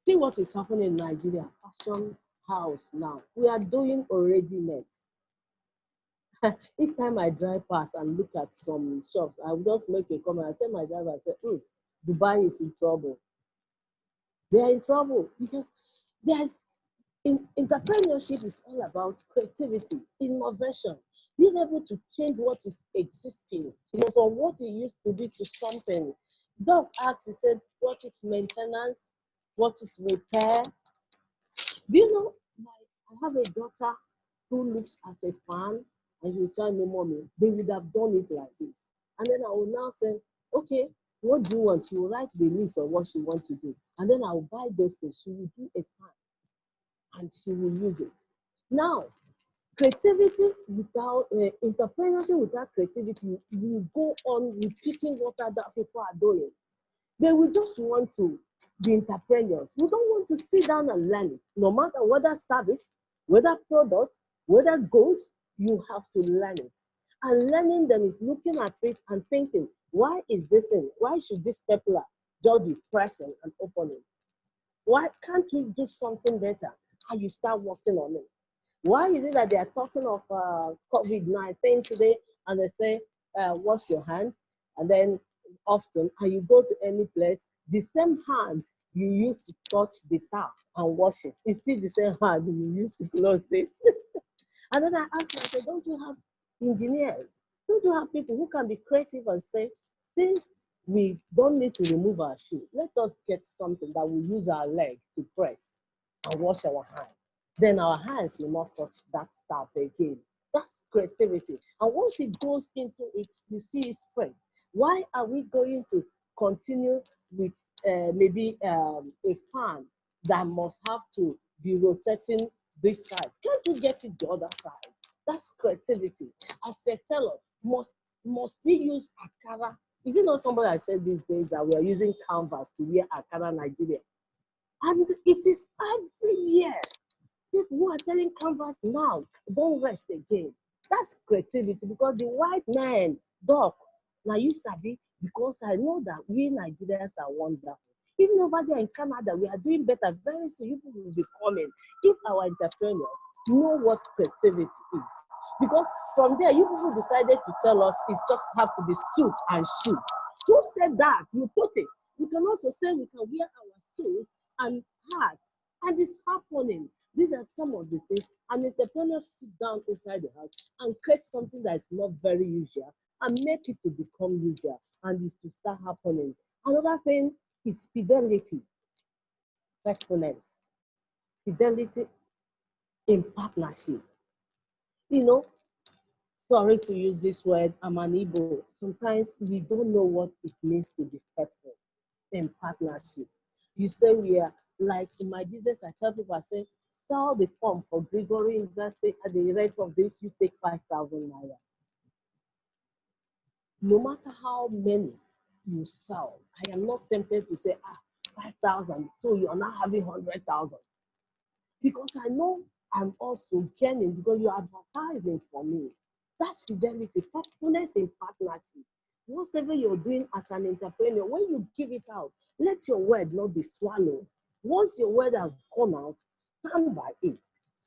See what is happening in Nigeria, fashion house now. We are doing already met. Each time I drive past and look at some shops, I will just make a comment. I tell my driver, I say, Dubai is in trouble. They are in trouble because entrepreneurship is all about creativity, innovation, being able to change what is existing, from what it used to be to something. Doc asked, he said, what is maintenance? What is repair? Do you know, I have a daughter who looks at a fan, and she will tell me, Mommy, they would have done it like this. And then I will now say, okay, What do you want? She will write the list of what she wants to do. And then I'll buy those things. She will do a plan and she will use it. Now, creativity without entrepreneurship without creativity will go on repeating what other people are doing. They will just want to be entrepreneurs. We don't want to sit down and learn it. No matter whether service, whether product, whether goals, you have to learn it. And learning them is looking at it and thinking, why is this in? Why should this stapler just be pressing and opening? Why can't we do something better? And you start working on it. Why is it that they are talking of COVID-19 today and they say, wash your hands, and then often, and you go to any place, the same hand you used to touch the tap and wash it, it's still the same hand you used to close it. And then I asked them, I said, don't you have engineers? Don't you have people who can be creative and say, since we don't need to remove our shoe, let us get something that will use our leg to press and wash our hands. Then our hands will not touch that tap again. That's creativity. And once it goes into it, you see it spread. Why are we going to continue with maybe a fan that must have to be rotating this side? Can't we get it the other side? That's creativity. As a teller, must we use Akara? Is it not somebody I said these days that we are using canvas to wear Akara Nigeria? And it is every year. People who are selling canvas now don't rest again. That's creativity, because the white man, doc, now you sabi, because I know that we Nigerians are wonderful. Even over there in Canada, we are doing better. Very soon, you people will be coming if our entrepreneurs know what creativity is. Because from there, you people decided to tell us it's just have to be suit and shoe. Who said that? You put it. We can also say we can wear our suit and hats, and it's happening. These are some of the things. An entrepreneur sit down inside the house and create something that is not very usual and make it to become usual, and it's to start happening. Another thing is fidelity, faithfulness, fidelity in partnership. You know, sorry to use this word, I'm an Igbo. Sometimes we don't know what it means to be faithful in partnership. You say we are, like in my business, I tell people, I say, sell the form for Gregory University at the rate of this, you take 5,000 naira. No matter how many you sell, I am not tempted to say, 5,000, so you are now having 100,000. Because I know I'm also gaining, because you're advertising for me. That's fidelity, faithfulness in partnership. Whatever you're doing as an entrepreneur, when you give it out, let your word not be swallowed. Once your word has gone out, stand by it.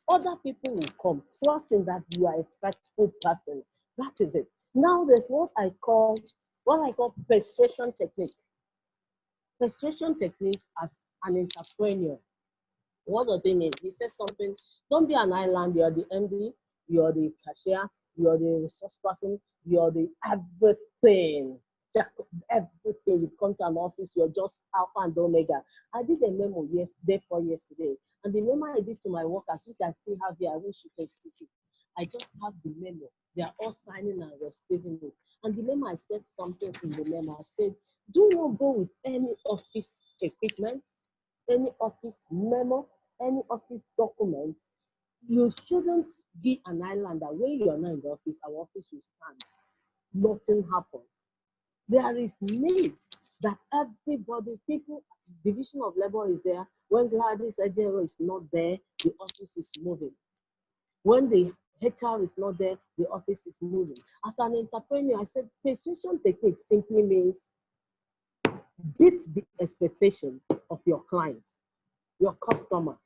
Other people will come, trusting that you are a faithful person. That is it. Now there's what I call persuasion technique. Persuasion technique as an entrepreneur. What the thing is, he says something, don't be an island, you're the MD, you're the cashier, you're the resource person, you're the everything. Everything. You come to an office, you're just alpha and omega. I did a memo yesterday, and the memo I did to my workers, which I still have here, I wish you can see it. I just have the memo. They are all signing and receiving it. And the memo, I said something in the memo. I said, do not go with any office equipment, any office memo, any office document. You shouldn't be an islander. When you are not in the office, our office will stand. Nothing happens. There is need that everybody, people, division of labor is there. When Gladys Ajaero is not there, the office is moving. When the HR is not there, the office is moving. As an entrepreneur, I said persuasion technique simply means beat the expectation of your client, your customer.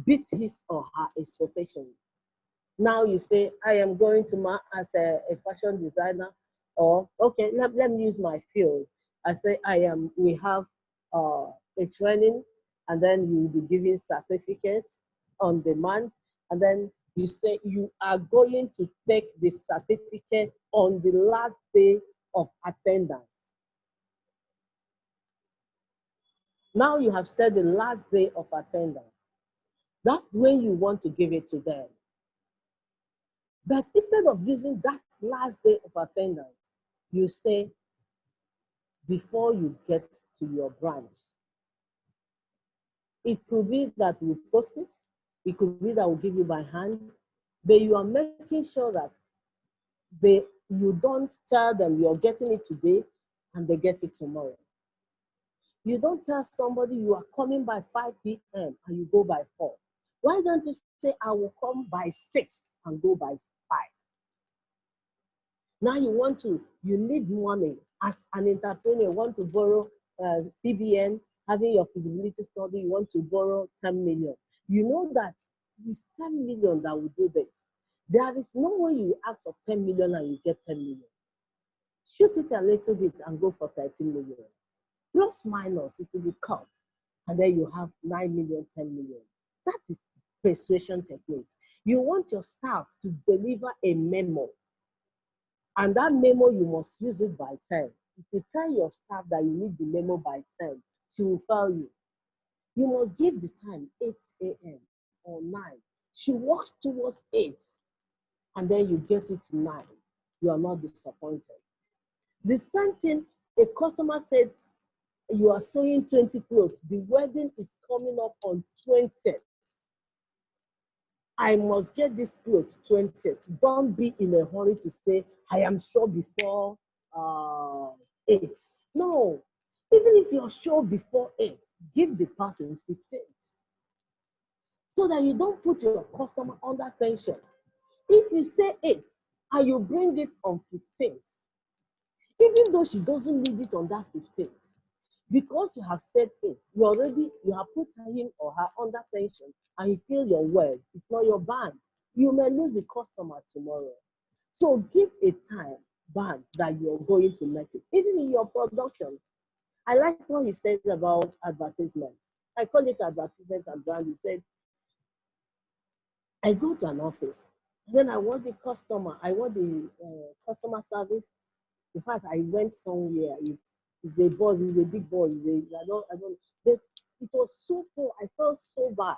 Beat his or her expectation. Now you say, I am going to as a fashion designer, or okay, let me use my field. I say we have a training, and then you will be giving certificates on demand, and then you say you are going to take the certificate on the last day of attendance. Now you have said the last day of attendance. That's when you want to give it to them. But instead of using that last day of attendance, you say, before you get to your branch. It could be that we post it, it could be that we'll give you by hand, but you are making sure that you don't tell them you're getting it today and they get it tomorrow. You don't tell somebody you are coming by 5 p.m. and you go by 4. Why don't you say, I will come by 6 and go by 5? Now you need money. As an entrepreneur, you want to borrow CBN, having your feasibility study, you want to borrow 10 million. You know that it's 10 million that will do this. There is no way you ask for 10 million and you get 10 million. Shoot it a little bit and go for 13 million. Plus minus, it will be cut. And then you have 9 million, 10 million. That is persuasion technique. You want your staff to deliver a memo. And that memo, you must use it by 10. If you tell your staff that you need the memo by 10, she will fail you. You must give the time, 8 a.m. or 9. She works towards 8, and then you get it 9. You are not disappointed. The same thing, a customer said, you are sewing 20 clothes. The wedding is coming up on 20th. I must get this clothes 20th. Don't be in a hurry to say, I am sure before 8. No. Even if you're sure before 8, give the person 15th. So that you don't put your customer under tension. If you say 8 and you bring it on 15th, even though she doesn't need it on that 15th, because you have said 8, you have put him or her under tension and you feel your word. It's not your band. You may lose the customer tomorrow. So give a time band that you're going to make it. Even in your production. I like what you said about advertisement. I call it advertisement and brand. You said, I go to an office, then I want the customer, I want the customer service. In fact, I went somewhere. It's a boss, it's a big boss. I don't. But it was so poor. I felt so bad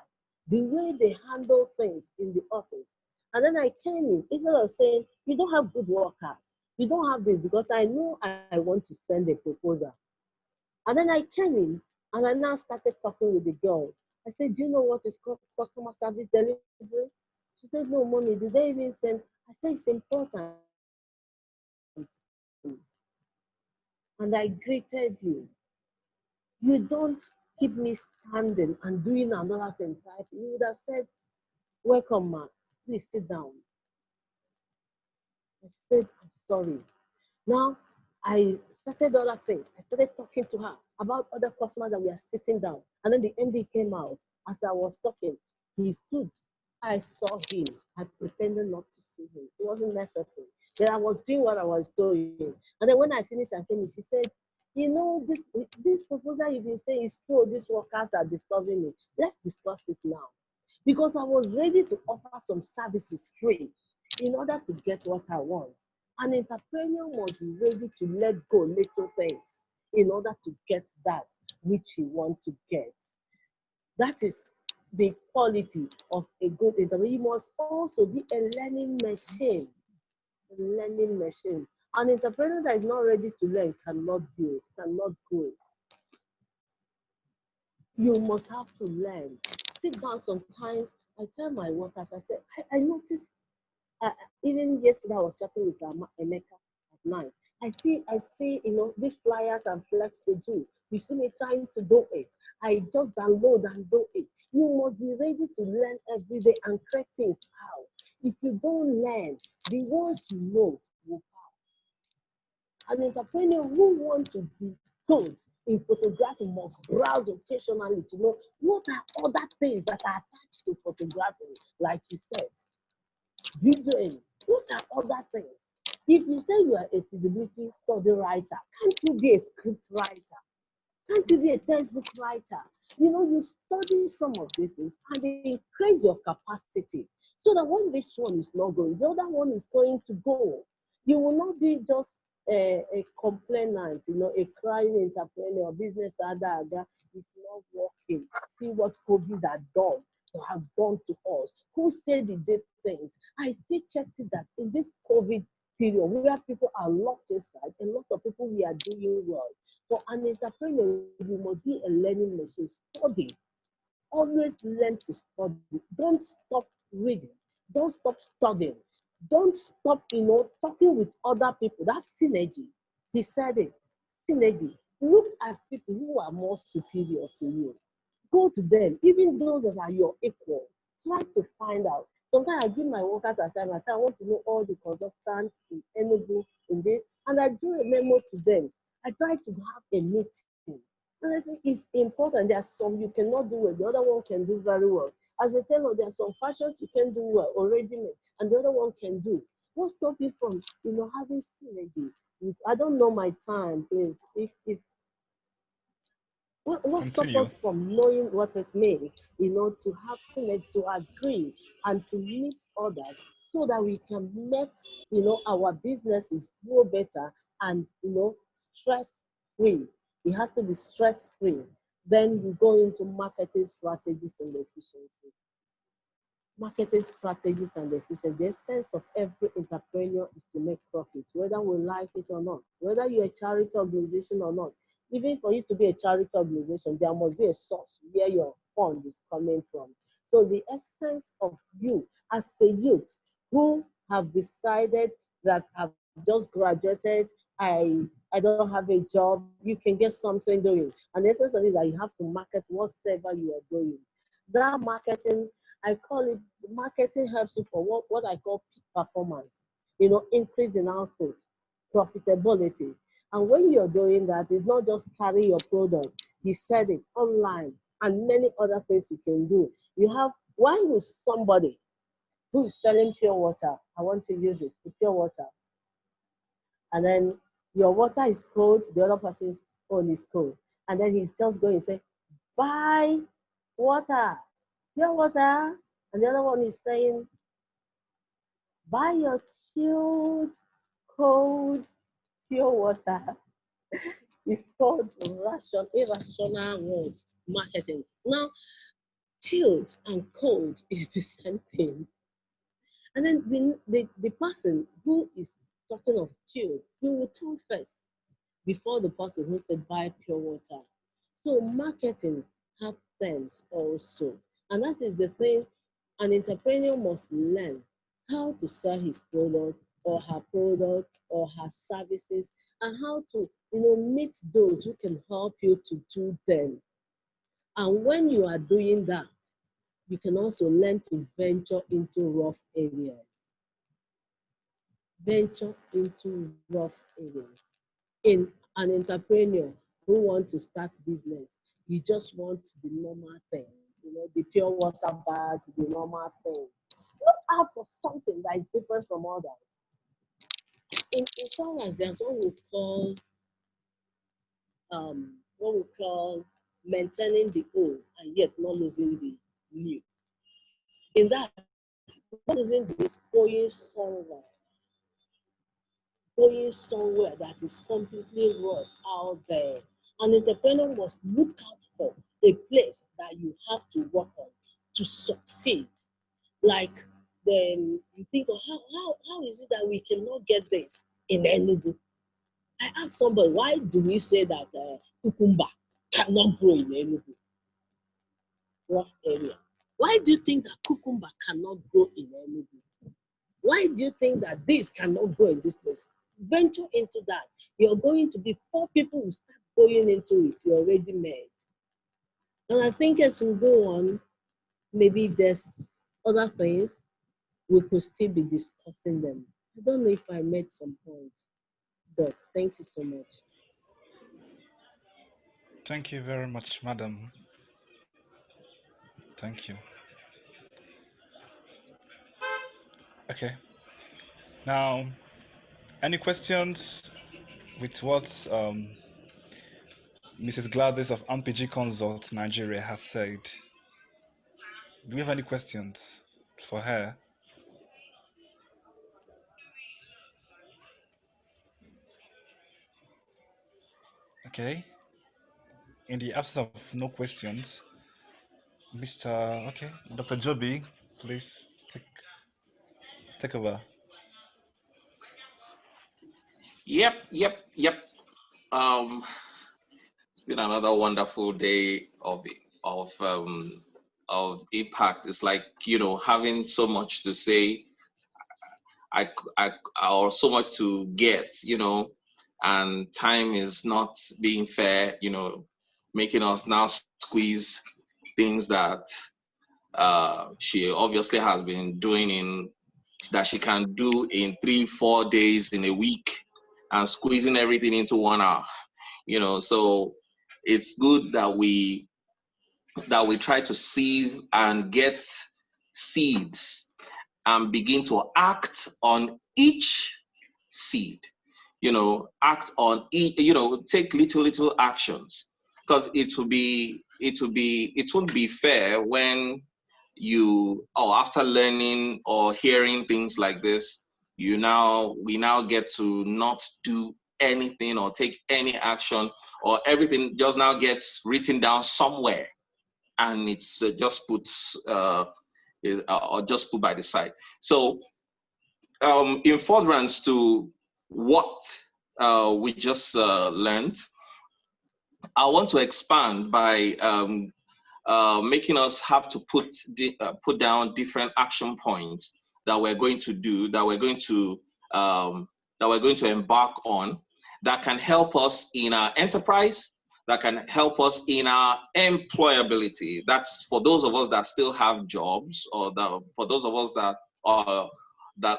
the way they handle things in the office. And then I came in, instead of saying, you don't have good workers, you don't have this, because I know I want to send a proposal. And then I came in and I now started talking with the girl. I said, do you know what is called customer service delivery? She said, no, mommy, did they even send? I said, it's important. And I greeted you. You don't keep me standing and doing another thing. You would have said, welcome, ma. Please sit down. I said, I'm sorry. Now, I started other things. I started talking to her about other customers that we are sitting down. And then the MD came out. As I was talking, he stood. I saw him. I pretended not to see him. It wasn't necessary. Then I was doing what I was doing. And then when I finished, I came in, she said, you know, this proposal you've been saying is true. These workers are disturbing me. Let's discuss it now. Because I was ready to offer some services free in order to get what I want. An entrepreneur must be ready to let go little things in order to get that which he wants to get. That is the quality of a good entrepreneur. He must also be a learning machine. A learning machine. An entrepreneur that is not ready to learn cannot build, cannot grow. You must have to learn. Sit down sometimes. I tell my workers, I say, I notice, even yesterday I was chatting with Emeka at night. I see, you know, these flyers and flex to do. You see me trying to do it. I just download and do it. You must be ready to learn every day and create things out. If you don't learn, the ones you know will pass. An entrepreneur who wants to be good in photography must browse occasionally to know what are other things that are attached to photography, like you said. Videoing, what are other things? If you say you are a feasibility study writer, can't you be a script writer? Can't you be a textbook writer? You know, you study some of these things and they increase your capacity so that when this one is not going, the other one is going to go. You will not be just a complainant, you know, a crying entrepreneur, business ada is not working. See what COVID have done to us. Who said they did things? I still checked it that in this COVID period where people are locked inside. A lot of people we are doing well. For an entrepreneur, you must be a learning machine. Study. Always learn to study. Don't stop reading. Don't stop studying. Don't stop, talking with other people. That's synergy. He said it. Synergy. Look at people who are more superior to you. Go to them, even those that are your equal. Try to find out. Sometimes I give my workers assignment. I say I want to know all the consultants in Enugu in this, and I do a memo to them. I try to have a meeting. And I think it's important. There are some you cannot do well, the other one can do very well. As a tailor, there are some fashions you can do well, already made, and the other one can do. What stop you from, having synergy? I don't know my time, please. If what stop Continue. us from knowing what it means, to have synergy, to agree, and to meet others so that we can make, our businesses grow better and, stress free. It has to be stress free. Then we go into marketing strategies and efficiency. Marketing strategies and efficiency. The essence of every entrepreneur is to make profit, whether we like it or not, whether you're a charity organization or not. Even for you to be a charity organization, there must be a source where your fund is coming from. So the essence of you as a youth who have decided that I've just graduated, I don't have a job, you can get something doing. And the essence of it is that you have to market whatsoever you are doing. That marketing, I call it, marketing helps you for what I call peak performance, increase in output, profitability. And when you're doing that, it's not just carry your product, you sell it online and many other things you can do. You have, why would somebody who is selling pure water, I want to use it, the pure water, and then your water is cold, the other person's own is cold. And then he's just going to say, buy water, pure water. And the other one is saying, buy your chilled, cold, pure water. It's called irrational word marketing. Now, chilled and cold is the same thing. And then the person who is talking of chilled, he will turn first before the person who said buy pure water. So marketing have terms also. And that is the thing an entrepreneur must learn how to sell his product or her product or her services, and how to meet those who can help you to do them. And when you are doing that, you can also learn to venture into rough areas. Venture into rough areas. In an entrepreneur who want to start business, you just want the normal thing, the pure water bag, the normal thing. Look out for something that is different from others. In insurance, there's what we call maintaining the old and yet not losing the new. In that, not losing the is going somewhere that is completely rough out there. An entrepreneur must look out for a place that you have to work on to succeed. Like, then you think, oh, how is it that we cannot get this in Enugu? I asked somebody, why do we say that cucumber cannot grow in Enugu? Rough area. Why do you think that cucumber cannot grow in Enugu? Why do you think that this cannot grow in this place? Venture into that. You're going to be, 4 people will start going into it. You're already made. And I think as we go on, maybe if there's other things, we could still be discussing them. I don't know if I made some points. Doc, thank you so much. Thank you very much, madam. Thank you. Okay. Now, any questions with what Mrs. Gladys of MPG Consult Nigeria has said? Do we have any questions for her? Okay. In the absence of no questions, Mr. Okay, Dr. Joby, please take over. Yep. Um, it's been another wonderful day of impact. It's like, having so much to say, I, I, or so much to get, and time is not being fair, making us now squeeze things that she obviously has been doing that she can do in 3-4 days in a week, and squeezing everything into 1 hour. So it's good that we try to sieve and get seeds and begin to act on each seed. Act on each, take little actions, because it won't be fair when after learning or hearing things like this, we now get to not do anything or take any action, or everything just now gets written down somewhere, and it's just put or just put by the side. So in furtherance to what we just learned, I want to expand by making us have to put down different action points that we're going to do, that we're going to embark on, that can help us in our enterprise, that can help us in our employability. That's for those of us that still have jobs, or for those of us that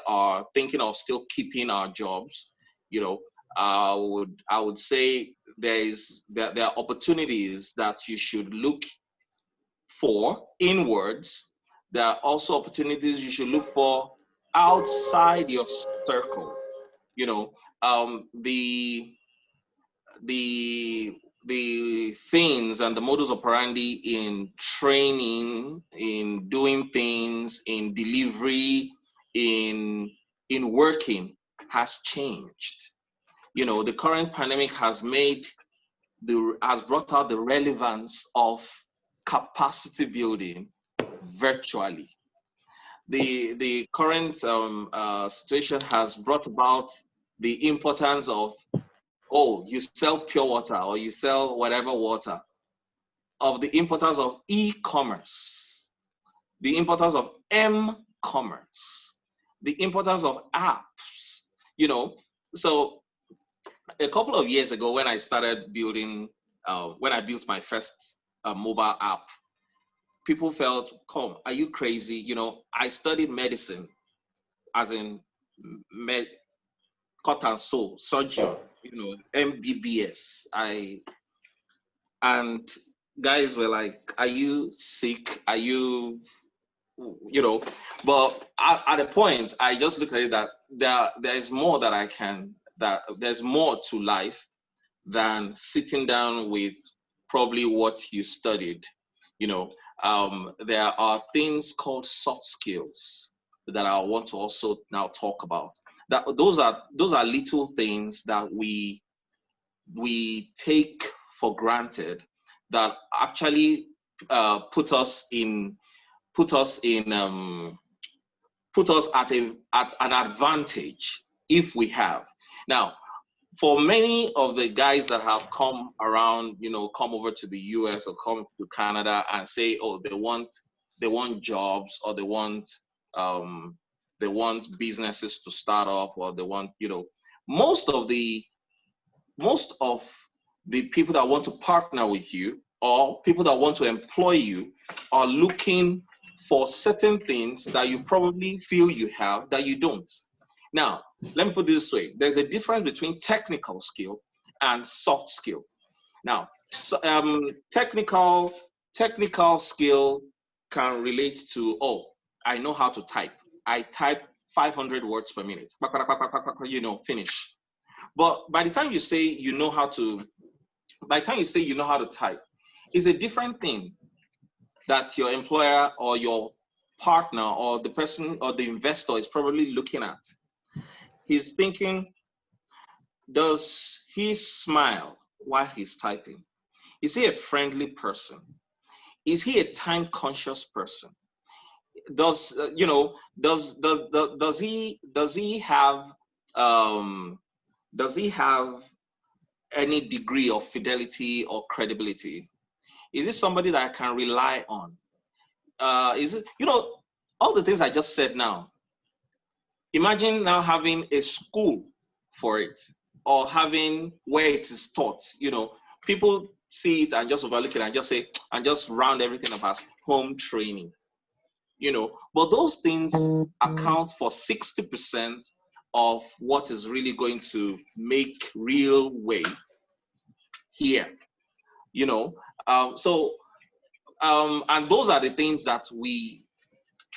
are thinking of still keeping our jobs. I would say there are opportunities that you should look for inwards. There are also opportunities you should look for outside your circle. The things and the modus operandi in training, in doing things, in delivery, in working has changed. The current pandemic has brought out the relevance of capacity building virtually. The current situation has brought about the importance of, you sell pure water or you sell whatever water, of the importance of e-commerce, the importance of m-commerce, the importance of apps. So a couple of years ago, when I started building, when I built my first mobile app, people felt, "Come, are you crazy?" I studied medicine, as in cut and sew, surgeon, MBBS. And guys were like, "Are you sick? Are you?" But at a point, I just looked at it that there is more that there's more to life than sitting down with probably what you studied. There are things called soft skills that I want to also now talk about. Those are little things that we take for granted, that actually put us at an advantage if we have. Now, for many of the guys that have come around, come over to the US or come to Canada and say, oh, they want jobs, or they want businesses to start up, or they want, most of the people that want to partner with you, or people that want to employ you, are looking for certain things that you probably feel you have that you don't. Now, let me put it this way. There's a difference between technical skill and soft skill. Now, technical skill can relate to, I know how to type. I type 500 words per minute. Finish. But by the time you say you know how to type, it's a different thing that your employer or your partner or the person or the investor is probably looking at. He's thinking, does he smile while he's typing? Is he a friendly person? Is he a time-conscious person? Does he have does he have any degree of fidelity or credibility? Is it somebody that I can rely on? Is it, all the things I just said now? Imagine now having a school for it, or having where it is taught. People see it and just overlook it and just say, and just round everything up as home training. But those things account for 60% of what is really going to make real way here. And those are the things that we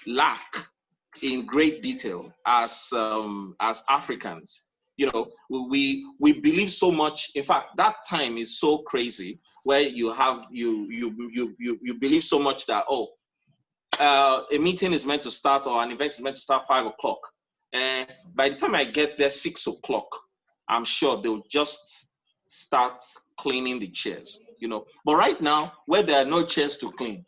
lack in great detail as Africans. We believe so much. In fact, that time is so crazy where you believe so much that a meeting is meant to start, or an event is meant to start 5 o'clock. And by the time I get there 6 o'clock, I'm sure they'll just start cleaning the chairs. But right now, where there are no chairs to clean,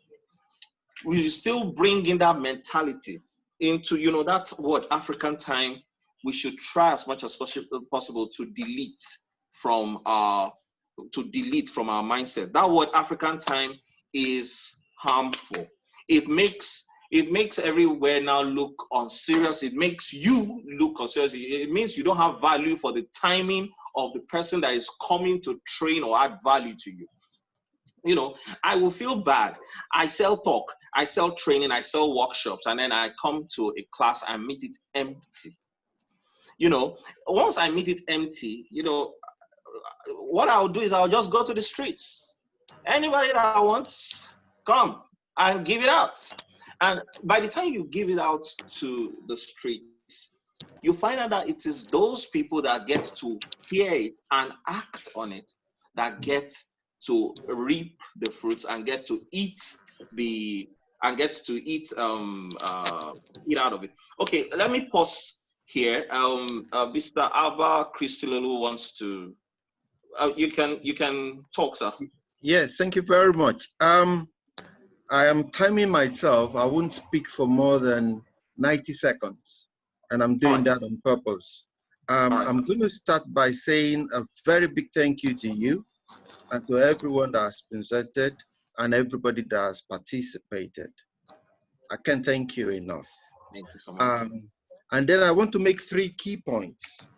we still bring in that mentality into, that word African time. We should try as much as possible to delete from our mindset. That word African time is harmful. It makes everywhere now look unserious. It makes you look unserious. It means you don't have value for the timing of the person that is coming to train or add value to you. I will feel bad. I sell talk, I sell training, I sell workshops, and then I come to a class and meet it empty. Once I meet it empty, what I'll do is I'll just go to the streets. Anybody that wants, come and give it out. And by the time you give it out to the streets, you find out that it is those people that get to hear it and act on it that get to reap the fruits and get to eat out of it. Okay, let me pause here. Mr. Alba Christololu wants to. You can talk, sir. Yes, thank you very much. I am timing myself. I won't speak for more than 90 seconds, and I'm doing that on purpose. I'm going to start by saying a very big thank you to you and to everyone that has presented and everybody that has participated. I can't thank you enough. Thank you so much. And then I want to make 3 key points.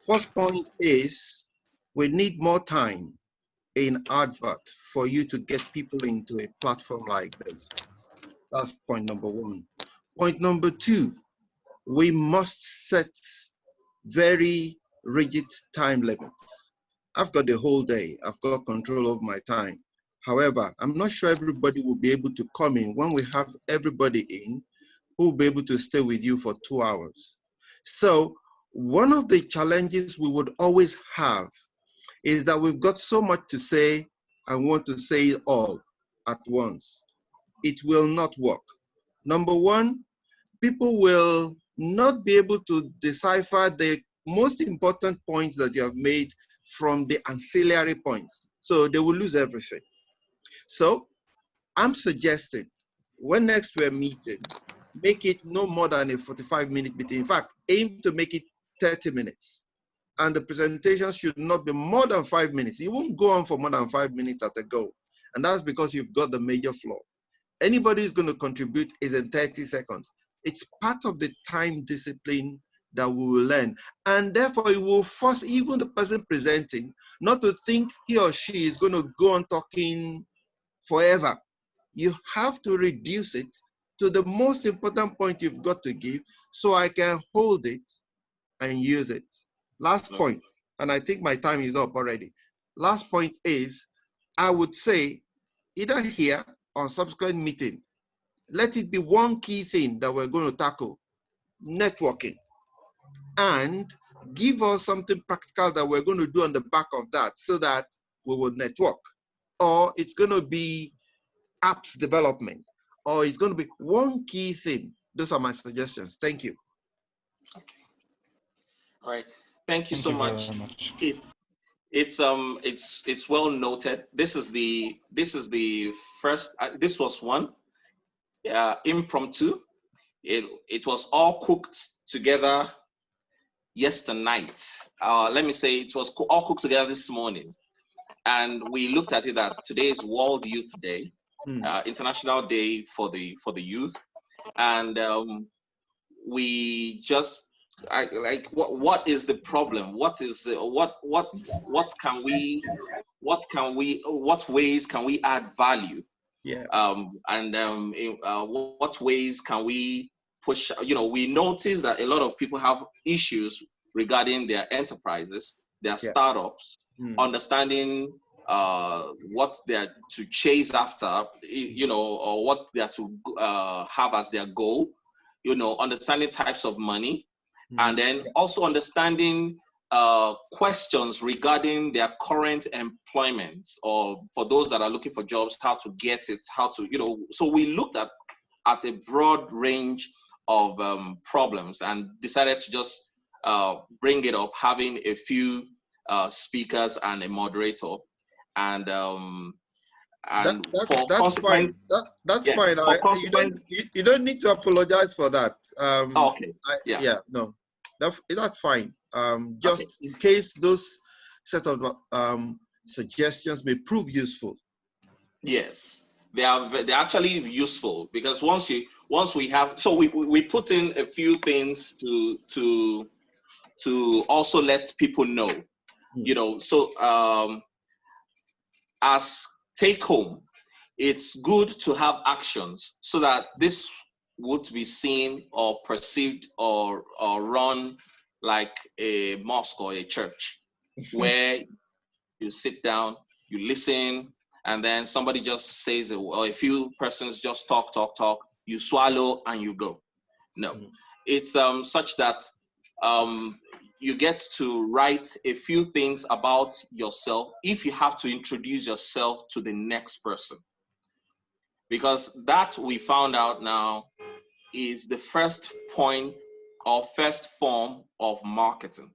First point is we need more time in advert for you to get people into a platform like this. That's point number 1. Point number 2, we must set very rigid time limits. I've got the whole day. I've got control of my time. However, I'm not sure everybody will be able to come in. When we have everybody in, who will be able to stay with you for 2 hours. So one of the challenges we would always have is that we've got so much to say and want to say it all at once. It will not work. Number 1, people will not be able to decipher the most important points that you have made from the ancillary points. So they will lose everything. So I'm suggesting when next we're meeting, make it no more than a 45-minute meeting. In fact, aim to make it 30 minutes. And the presentation should not be more than 5 minutes. You won't go on for more than 5 minutes at a go. And that's because you've got the major flaw. Anybody who's going to contribute is in 30 seconds. It's part of the time discipline that we will learn. And therefore, it will force even the person presenting not to think he or she is going to go on talking forever. You have to reduce it to the most important point you've got to give so I can hold it and use it. Last point, and I think my time is up already. Last point is, I would say, either here or subsequent meeting, let it be one key thing that we're going to tackle, networking, and give us something practical that we're going to do on the back of that so that we will network. Or it's going to be apps development, or it's going to be one key thing. Those are my suggestions. Thank you. Okay. All right. Thank you so much. It's well noted. This is the first. This was one impromptu. It was all cooked together yesterday night. Let me say it was all cooked together this morning. And we looked at it that today is World Youth Day, International Day for the youth. And we just what is the problem? What ways can we add value? Yeah. What ways can we push? We notice that a lot of people have issues regarding their enterprises, their startups, understanding what they're to chase after, or what they're to have as their goal, understanding types of money, and then also understanding questions regarding their current employment, or for those that are looking for jobs, how to get it, so we looked at a broad range of problems and decided to just bring it up, having a few speakers and a moderator, and for that's fine. consequence, That's fine. for consequence, You don't need to apologize for that. okay, No, that's fine. Just in case those set of suggestions may prove useful. Yes, they're actually useful, because once we have, so we put in a few things to also let people know, so as take home, it's good to have actions so that this would be seen or perceived or run like a mosque or a church, where you sit down, you listen, and then somebody just says, or a few persons just talk, you swallow and you go. No, it's such that you get to write a few things about yourself if you have to introduce yourself to the next person. Because that, we found out now, is the first point or first form of marketing.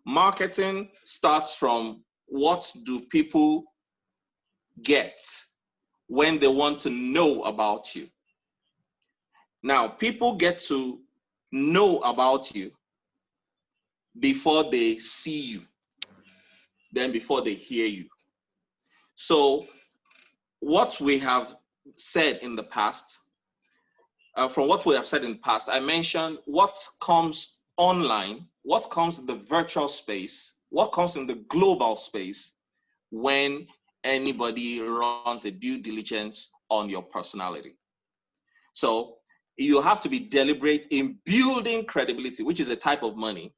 Marketing starts from, what do people get when they want to know about you? Now, people get to know about you before they see you, then before they hear you. So what we have said in the past, I mentioned what comes online, what comes in the virtual space, what comes in the global space when anybody runs a due diligence on your personality. So you have to be deliberate in building credibility, which is a type of money,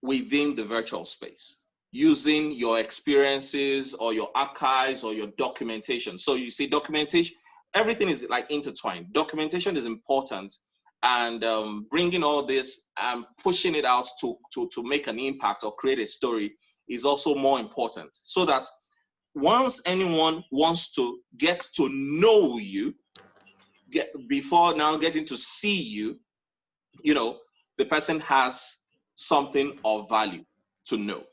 within the virtual space, using your experiences or your archives or your documentation. So you see, documentation, everything is like intertwined. Documentation is important, and bringing all this and pushing it out to make an impact or create a story is also more important, so that once anyone wants to get to know you, before now getting to see you, the person has something of value to know.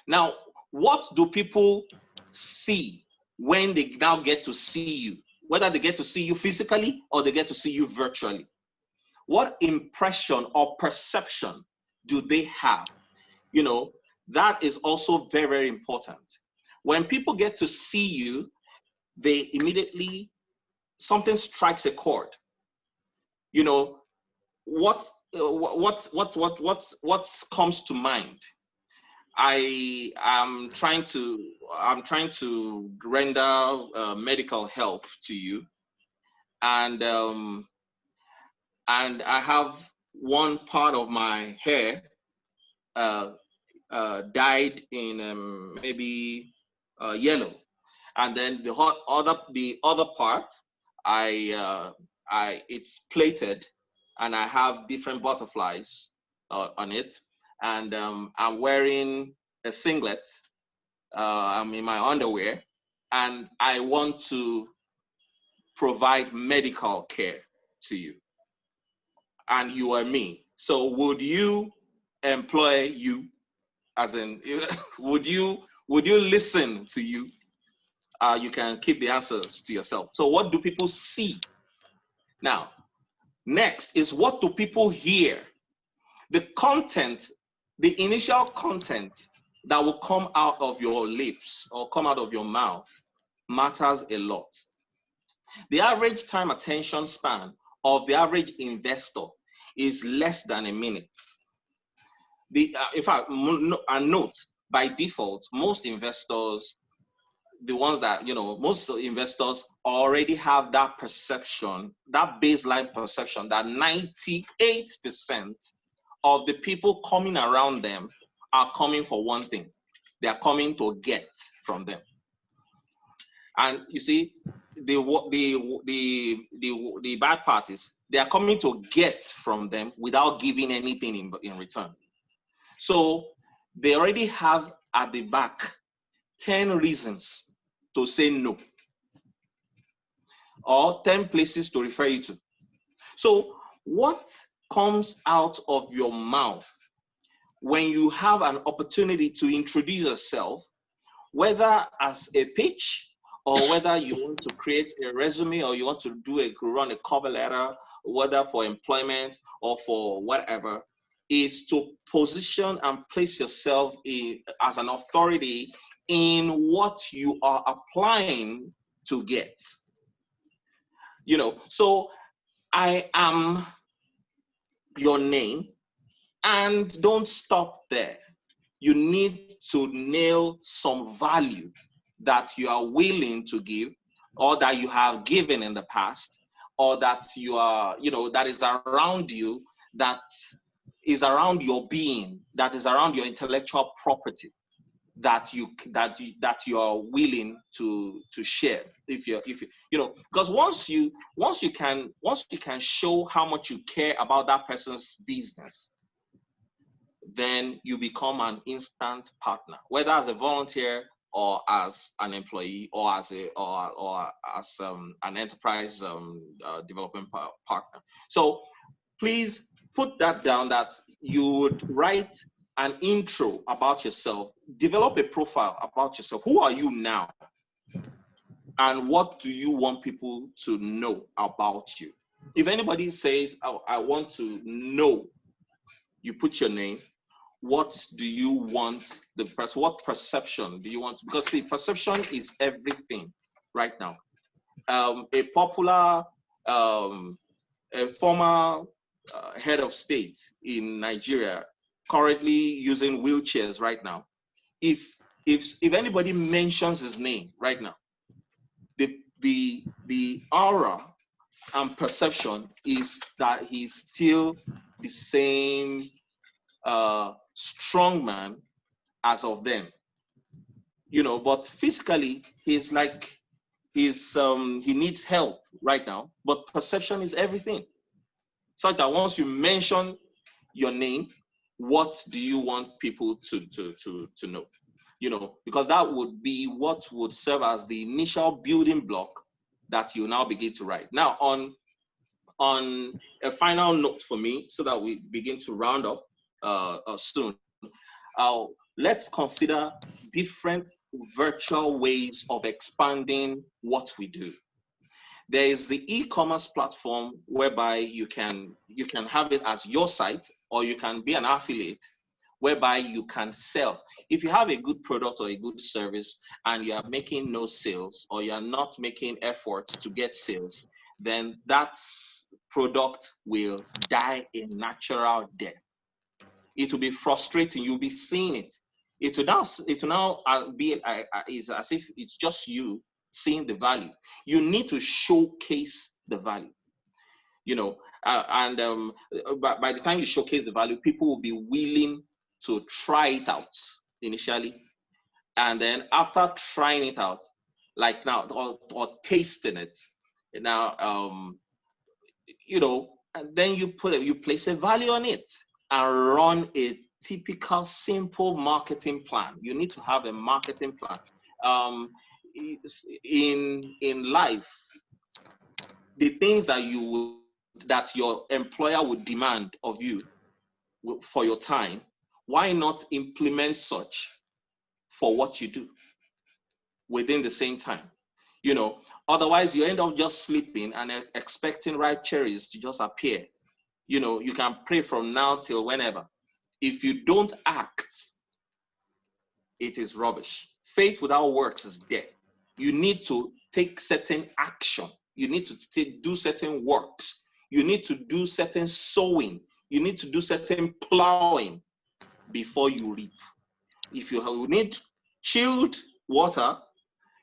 Now, what do people see when they now get to see you? Whether they get to see you physically or they get to see you virtually. What impression or perception do they have? That is also very, very important. When people get to see you, they immediately, something strikes a chord. What comes to mind? I'm trying to render medical help to you, and I have one part of my hair dyed in maybe yellow, and then the other part, it's plated, and I have different butterflies on it, and I'm wearing a singlet. I'm in my underwear, and I want to provide medical care to you, and you are me. So would you employ you, as in, would you listen to you? You can keep the answers to yourself. So what do people see? Now, next is, what do people hear? The content, the initial content that will come out of your lips or come out of your mouth matters a lot. The average time attention span of the average investor is less than a minute. In fact, a note, by default, most investors, the ones that, most investors already have that perception, that baseline perception that 98% of the people coming around them are coming for one thing. They are coming to get from them. And you see, the bad part is they are coming to get from them without giving anything in return. So they already have at the back 10 reasons to say no, or 10 places to refer you to. So what comes out of your mouth when you have an opportunity to introduce yourself, whether as a pitch, or whether you want to create a resume, or you want to run a cover letter, whether for employment or for whatever, is to position and place yourself as an authority in what you are applying to get. So I am your name, and don't stop there. You need to nail some value that you are willing to give, or that you have given in the past, or that you are, that is around you, that is around your being, that is around your intellectual property, that you are willing to share. If you because once you can show how much you care about that person's business, then you become an instant partner, whether as a volunteer or as an employee, or as an enterprise development partner. So please put that down, that you would write an intro about yourself, develop a profile about yourself. Who are you now? And what do you want people to know about you? If anybody says, oh, I want to know, you put your name. What do you want the person? What perception do you want? Because see, perception is everything right now. A popular, a former head of state in Nigeria, currently using wheelchairs right now. If anybody mentions his name right now, the aura and perception is that he's still the same strong man as of then, but physically he's like he needs help right now. But perception is everything, such that once you mention your name, what do you want people to know? Because that would be what would serve as the initial building block that you now begin to write. Now, on a final note for me, so that we begin to round up soon, let's consider different virtual ways of expanding what we do. There is the e-commerce platform, whereby you can have it as your site, or you can be an affiliate, whereby you can sell. If you have a good product or a good service and you are making no sales, or you are not making efforts to get sales, then that product will die a natural death. It will be frustrating. You'll be seeing it. It will now be as if it's just you seeing the value. You need to showcase the value, but by the time you showcase the value, people will be willing to try it out initially, and then after trying it out, like now, or tasting it now, and then you place a value on it and run a typical simple marketing plan. You need to have a marketing plan. In life, the things that your employer would demand of you for your time, why not implement such for what you do within the same time? Otherwise you end up just sleeping and expecting ripe cherries to just appear, You know, you can pray from now till whenever. If you don't act, it is rubbish. Faith without works is dead. You need to take certain action. You need to do certain works. You need to do certain sowing. You need to do certain plowing before you reap. If you need chilled water,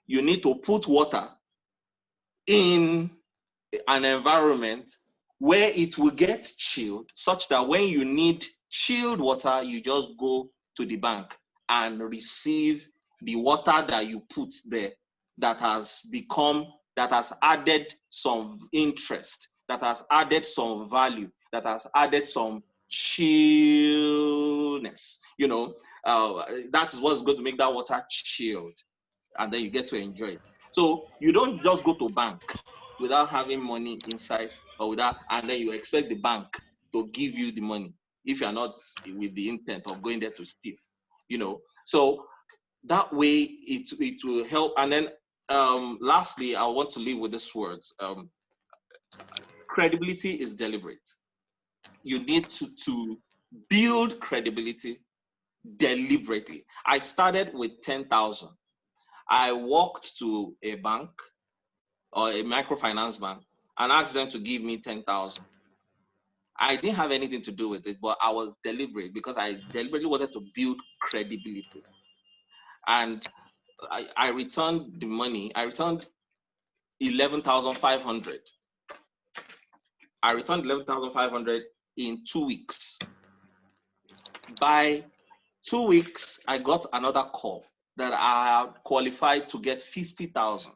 you need to put water in an environment where it will get chilled, such that when you need chilled water, you just go to the bank and receive the water that you put there, that has added some interest, that has added some value, that has added some chillness. You know, that is what's going to make that water chilled, and then you get to enjoy it. So you don't just go to bank without having money inside, or without, and then you expect the bank to give you the money if you're not with the intent of going there to steal. You know, so that way it will help. And then lastly, I want to leave with these words. Credibility is deliberate. You need to build credibility deliberately. I started with 10,000. I walked to a bank or a microfinance bank and asked them to give me 10,000. I didn't have anything to do with it, but I was deliberate because I deliberately wanted to build credibility. And I returned the money. I returned 11,500. I returned 11,500 in 2 weeks. By 2 weeks, I got another call that I had qualified to get 50,000.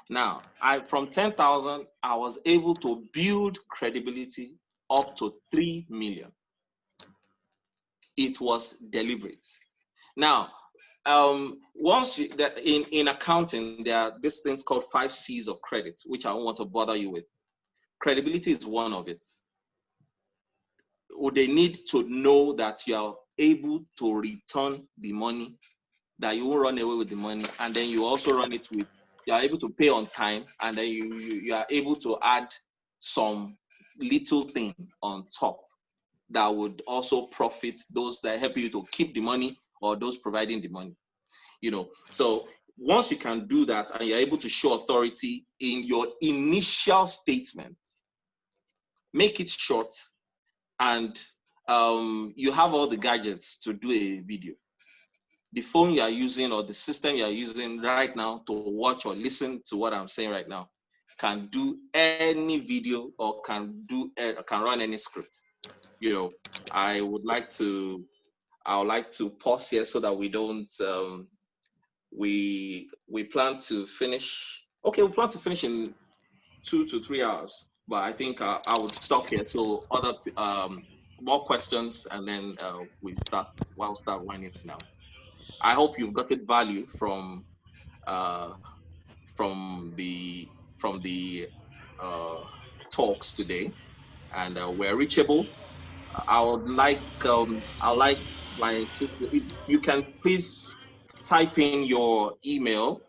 Now, from 10,000, I was able to build credibility up to 3 million. It was deliberate. Now, in accounting, there are these things called 5 C's of credit, which I don't want to bother you with. Credibility is one of it. They need to know that you are able to return the money, that you won't run away with the money, and then you also run it with, you are able to pay on time, and then you are able to add some little thing on top that would also profit those that help you to keep the money or those providing the money. You know, so once you can do that and you're able to show authority in your initial statement, make it short, and you have all the gadgets to do a video. The phone you are using or the system you are using right now to watch or listen to what I'm saying right now can do any video or can run any script. You know, I would like to pause here so that we don't we plan to finish. Okay, we plan to finish in 2 to 3 hours, but I think I would stop here so other more questions, and then we'll start winding down. I hope you've gotten value from the talks today, and we're reachable. I would like my sister. You can please type in your email.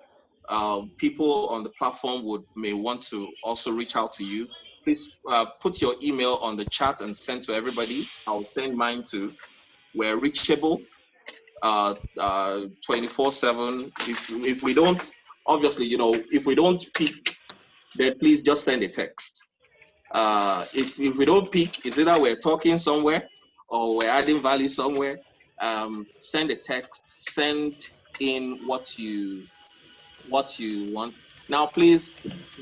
People on the platform may want to also reach out to you. Please put your email on the chat and send to everybody. I'll send mine too. We're reachable 24/7. If we don't, obviously, you know, if we don't pick, then please just send a text. If we don't pick, it's either we're talking somewhere or we're adding value somewhere. Send a text, send in what you want. Now, please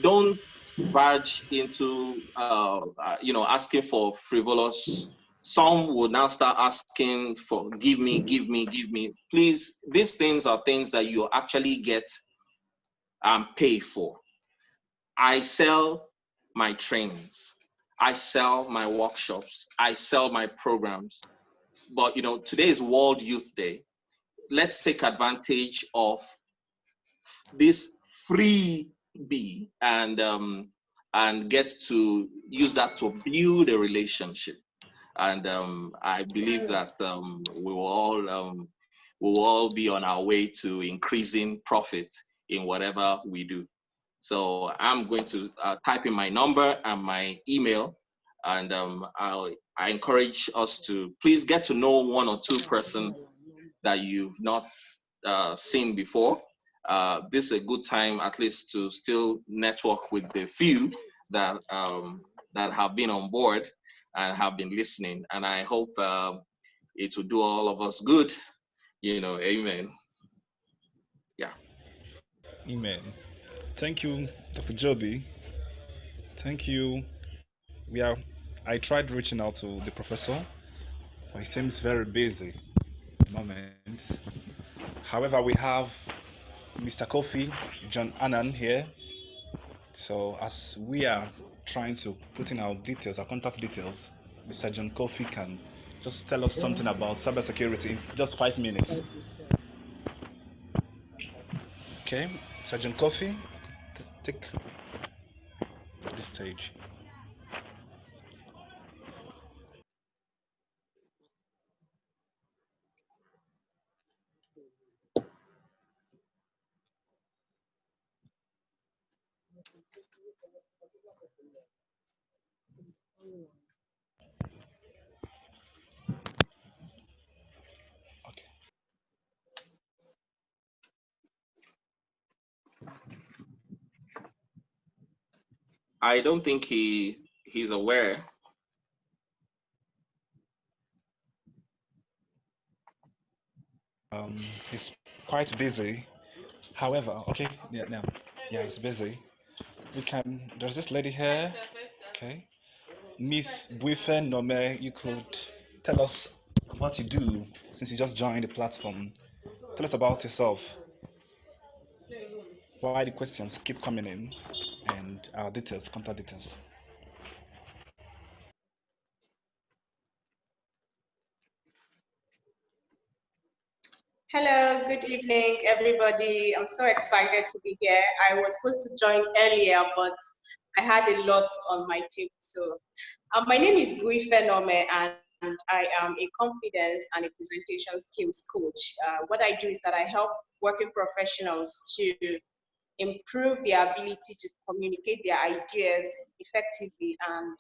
don't verge into asking for frivolous. Some will now start asking for give me. Please, these things are things that you actually get and pay for. I sell my trainings, I sell my workshops, I sell my programs. But you know, today is World Youth Day. Let's take advantage of this freebie and get to use that to build a relationship. And I believe that we will all be on our way to increasing profit in whatever we do. So I'm going to type in my number and my email, And I encourage us to please get to know one or two persons that you've not seen before. This is a good time, at least, to still network with the few that that have been on board and have been listening. And I hope it will do all of us good. You know, amen. Yeah. Amen. Thank you, Dr. Joby. Thank you. I tried reaching out to the professor, but he seems very busy at the moment. However, we have Mr. Kofi, John Annan here. So as we are trying to put in our details, our contact details, Mr. John Kofi can just tell us something about cybersecurity in just 5 minutes. Okay, Sergeant Kofi, take the stage. Okay. I don't think he's aware. He's quite busy. However, okay, yeah, he's busy. There's this lady here, okay, Miss Buife Nome. You could tell us what you do since you just joined the platform. Tell us about yourself, why the questions keep coming in, and our details, contact details. Hello, good evening, everybody. I'm so excited to be here. I was supposed to join earlier, but I had a lot on my table. So, my name is Gui Fenome, and I am a confidence and a presentation skills coach. What I do is that I help working professionals to improve their ability to communicate their ideas effectively and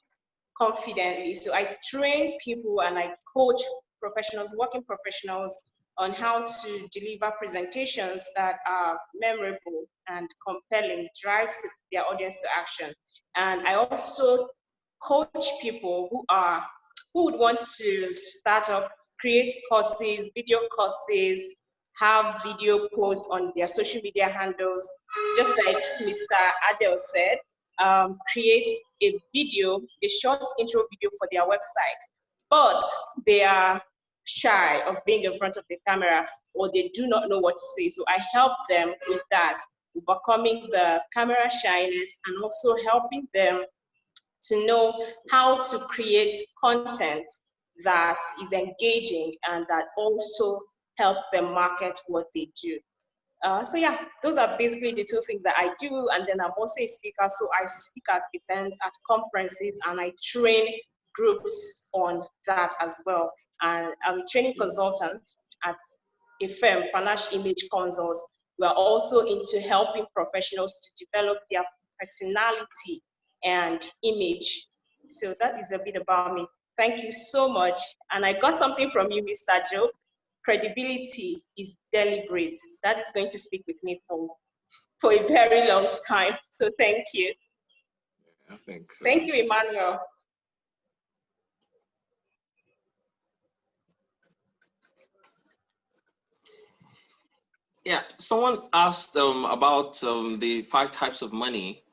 confidently. So I train people and I coach professionals, working professionals, on how to deliver presentations that are memorable and compelling, drives their audience to action. And I also coach people who would want to start up, create courses, video courses, have video posts on their social media handles, just like Mr. Adele said, create a video, a short intro video for their website, but they are shy of being in front of the camera or they do not know what to say. So I help them with that, overcoming the camera shyness and also helping them to know how to create content that is engaging and that also helps them market what they do. So yeah, those are basically the two things that I do. And then I'm also a speaker, so I speak at events, at conferences, and I train groups on that as well. And I'm a training consultant at a firm, Panache Image Consults. We are also into helping professionals to develop their personality and image. So that is a bit about me. Thank you so much. And I got something from you, Mr. Joe. Credibility is deliberate. That is going to stick with me for a very long time. So thank you. I think so. Thank you, Emmanuel. Yeah, someone asked about the 5 types of money.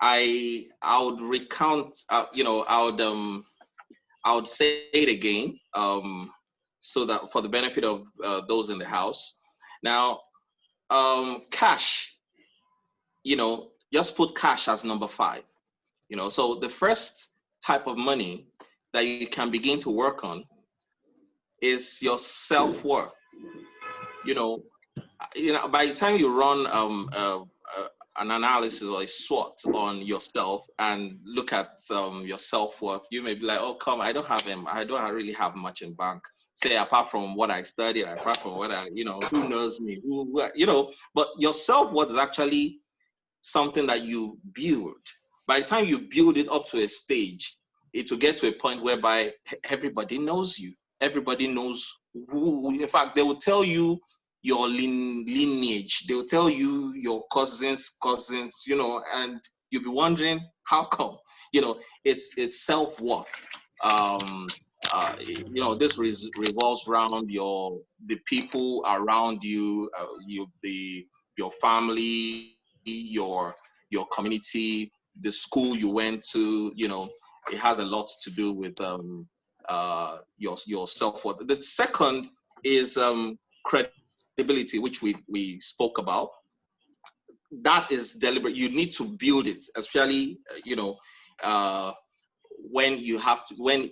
I would recount, I would say it again, so that for the benefit of those in the house. Now, cash, just put cash as number 5. So the first type of money that you can begin to work on is your self-worth. By the time you run an analysis or a SWOT on yourself and look at your self-worth, you may be like, oh, come, I don't really have much in bank. Say, apart from what I studied, apart from what who knows me, but your self-worth is actually something that you build. By the time you build it up to a stage it will get to a point whereby everybody knows you. Everybody knows who. In fact, they will tell you your lineage. They will tell you your cousins, you know, and you'll be wondering how come. You know, it's self-worth. You know, this revolves around the people around you, your family, your community, the school you went to. You know, it has a lot to do with your self-worth. The second is credibility, which we spoke about. That is deliberate. You need to build it, especially you know, when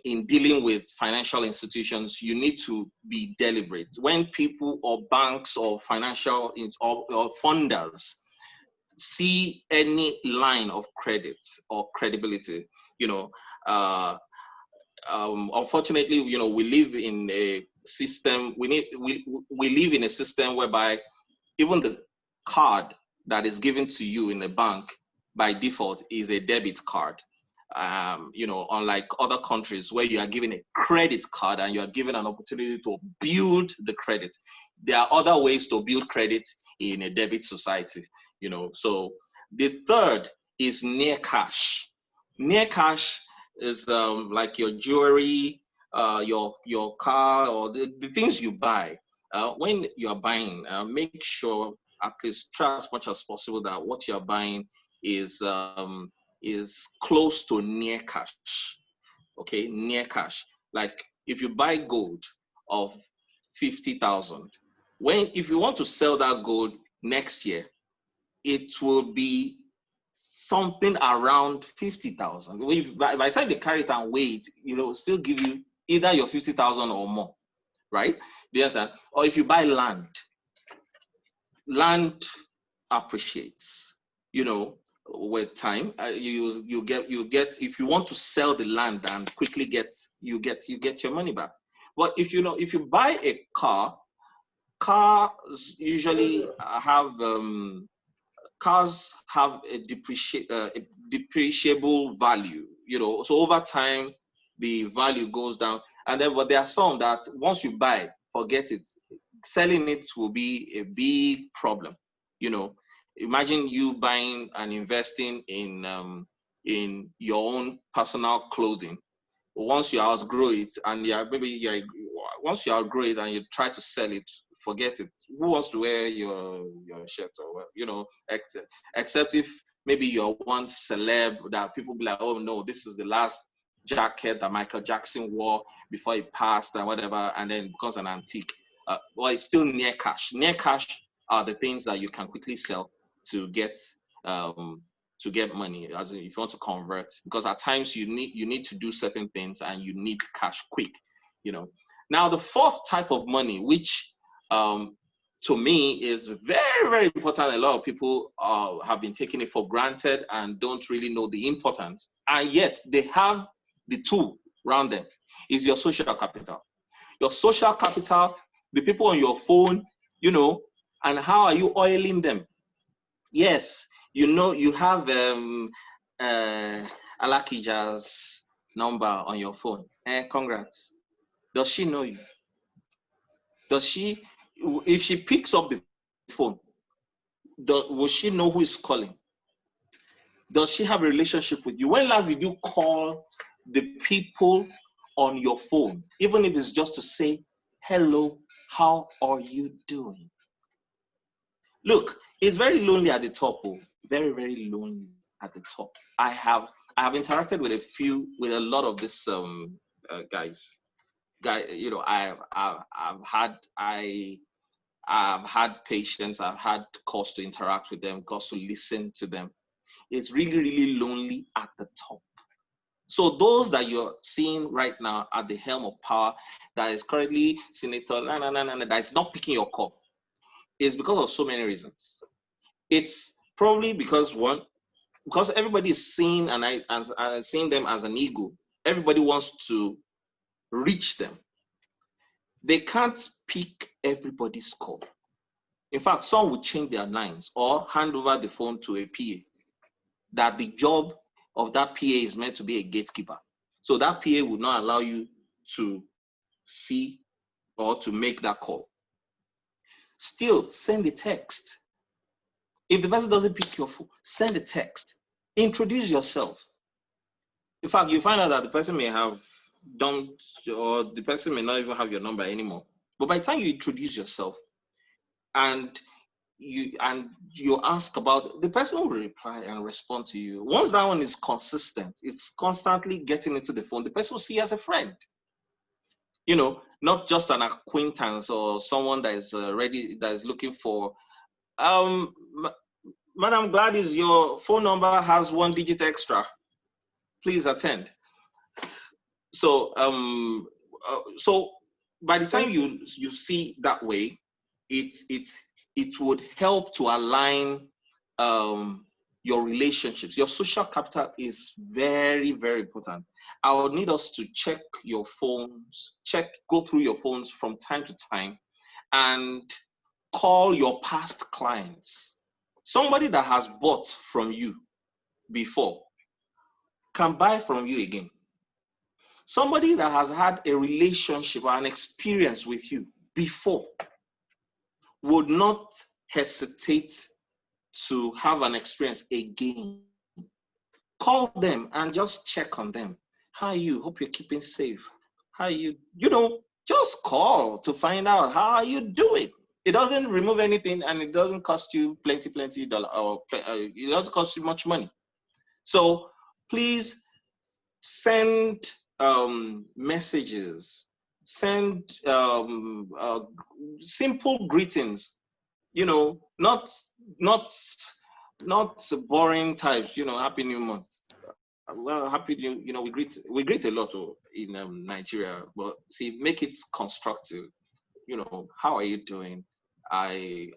in dealing with financial institutions, you need to be deliberate. When people or banks or financial or funders see any line of credit or credibility, you know, unfortunately, you know, we live in a system. We live in a system whereby even the card that is given to you in a bank by default is a debit card. You know, unlike other countries where you are given a credit card and you are given an opportunity to build the credit. There are other ways to build credit in a debit society, you know. So the third is near cash. Near cash is like your jewelry, your car, or the things you buy. When you are buying, make sure at least try as much as possible that what you are buying is close to near cash. Okay, near cash. Like if you buy gold of 50,000, if you want to sell that gold next year, it will be something around 50,000. By the time they carry it and weigh it, you know, still give you either your 50,000 or more, right? Do you understand? Or if you buy land appreciates, you know, with time. You get if you want to sell the land and quickly get your money back. But if you buy a cars usually have cars have a depreciable value, you know, so over time the value goes down. And then, but there are some that once you buy, forget it. Selling it will be a big problem, you know. Imagine you buying and investing in your own personal clothing. Once you outgrow it, and once you outgrow it and you try to sell it, forget it. Who wants to wear your shirt or, you know, except if maybe you're one celeb that people be like, oh no, this is the last jacket that Michael Jackson wore before he passed and whatever, and then it becomes an antique. Well, it's still near cash. Near cash are the things that you can quickly sell to get money, as in if you want to convert, because at times you need to do certain things and you need cash quick, you know. Now the fourth type of money, which to me is very, very important. A lot of people have been taking it for granted and don't really know the importance, and yet they have the tool around them, is your social capital. Your social capital, the people on your phone, you know, and how are you oiling them? Yes, you know, you have Alakija's number on your phone. Congrats. Does she know you? Does she, if she picks up the phone, will she know who is calling? Does she have a relationship with you? When last did you call the people on your phone, even if it's just to say, hello, how are you doing? Look, it's very lonely at the top, very, very lonely at the top. I have interacted with a lot of these guys. You know, I've had patients, I've had cause to interact with them, cause to listen to them. It's really, really lonely at the top. So those that you're seeing right now at the helm of power, that is currently Senator, that is not picking your call, is because of so many reasons. It's probably because everybody is seeing and seeing them as an ego. Everybody wants to reach them. They can't pick everybody's call. In fact, some will change their lines or hand over the phone to a PA. That the job of that PA is meant to be a gatekeeper. So that PA would not allow you to see or to make that call. Still, send a text. If the person doesn't pick your phone, send a text. Introduce yourself. In fact, you find out that the person may have dumped, or the person may not even have your number anymore. But by the time you introduce yourself and you ask about, the person will reply and respond to you. Once that one is consistent, it's constantly getting into the phone, the person will see you as a friend. You know, not just an acquaintance or someone that is that is looking for, Madam Gladys, your phone number has 1 digit extra. Please attend. So, so by the time you see that way, it would help to align your relationships. Your social capital is very, very important. I would need us to check your phones, go through your phones from time to time, and call your past clients. Somebody that has bought from you before can buy from you again. Somebody that has had a relationship or an experience with you before would not hesitate to have an experience again. Call them and just check on them. How are you? Hope you're keeping safe. How are you? You know, just call to find out how are you doing. It doesn't remove anything, and it doesn't cost you plenty dollar, or it doesn't cost you much money. So please send messages, send simple greetings. You know, not boring types. You know, Happy New Month. Well, Happy New. You know, we greet a lot in Nigeria, but see, make it constructive. You know, how are you doing? I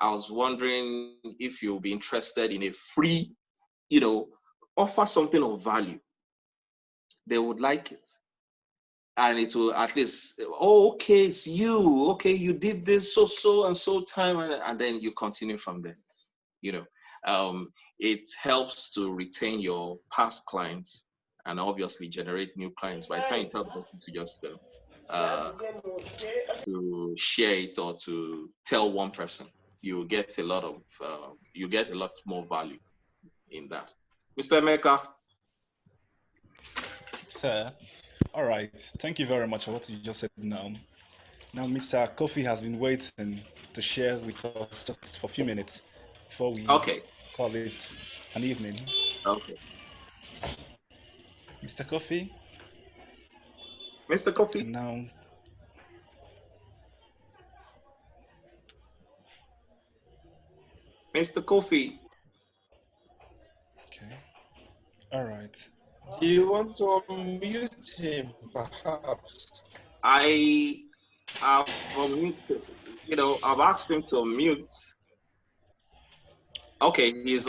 was wondering if you'll be interested in a free, you know, offer something of value. They would like it. And it will at least, oh, okay, it's you. Okay, you did this so and so time, and then you continue from there. You know, it helps to retain your past clients and obviously generate new clients. By the time you tell the person to just to share it or to tell one person, you get a lot of more value in that. Mr. Emeka. Sir, all right. Thank you very much for what you just said now. Now, Mr. Kofi has been waiting to share with us just for a few minutes before we call it an evening. Okay. Mr. Kofi? Mr. Kofi? And now, Mr. Kofi. Okay. All right. Do you want to unmute him, perhaps? I've unmuted. You know, I've asked him to unmute. Okay, he's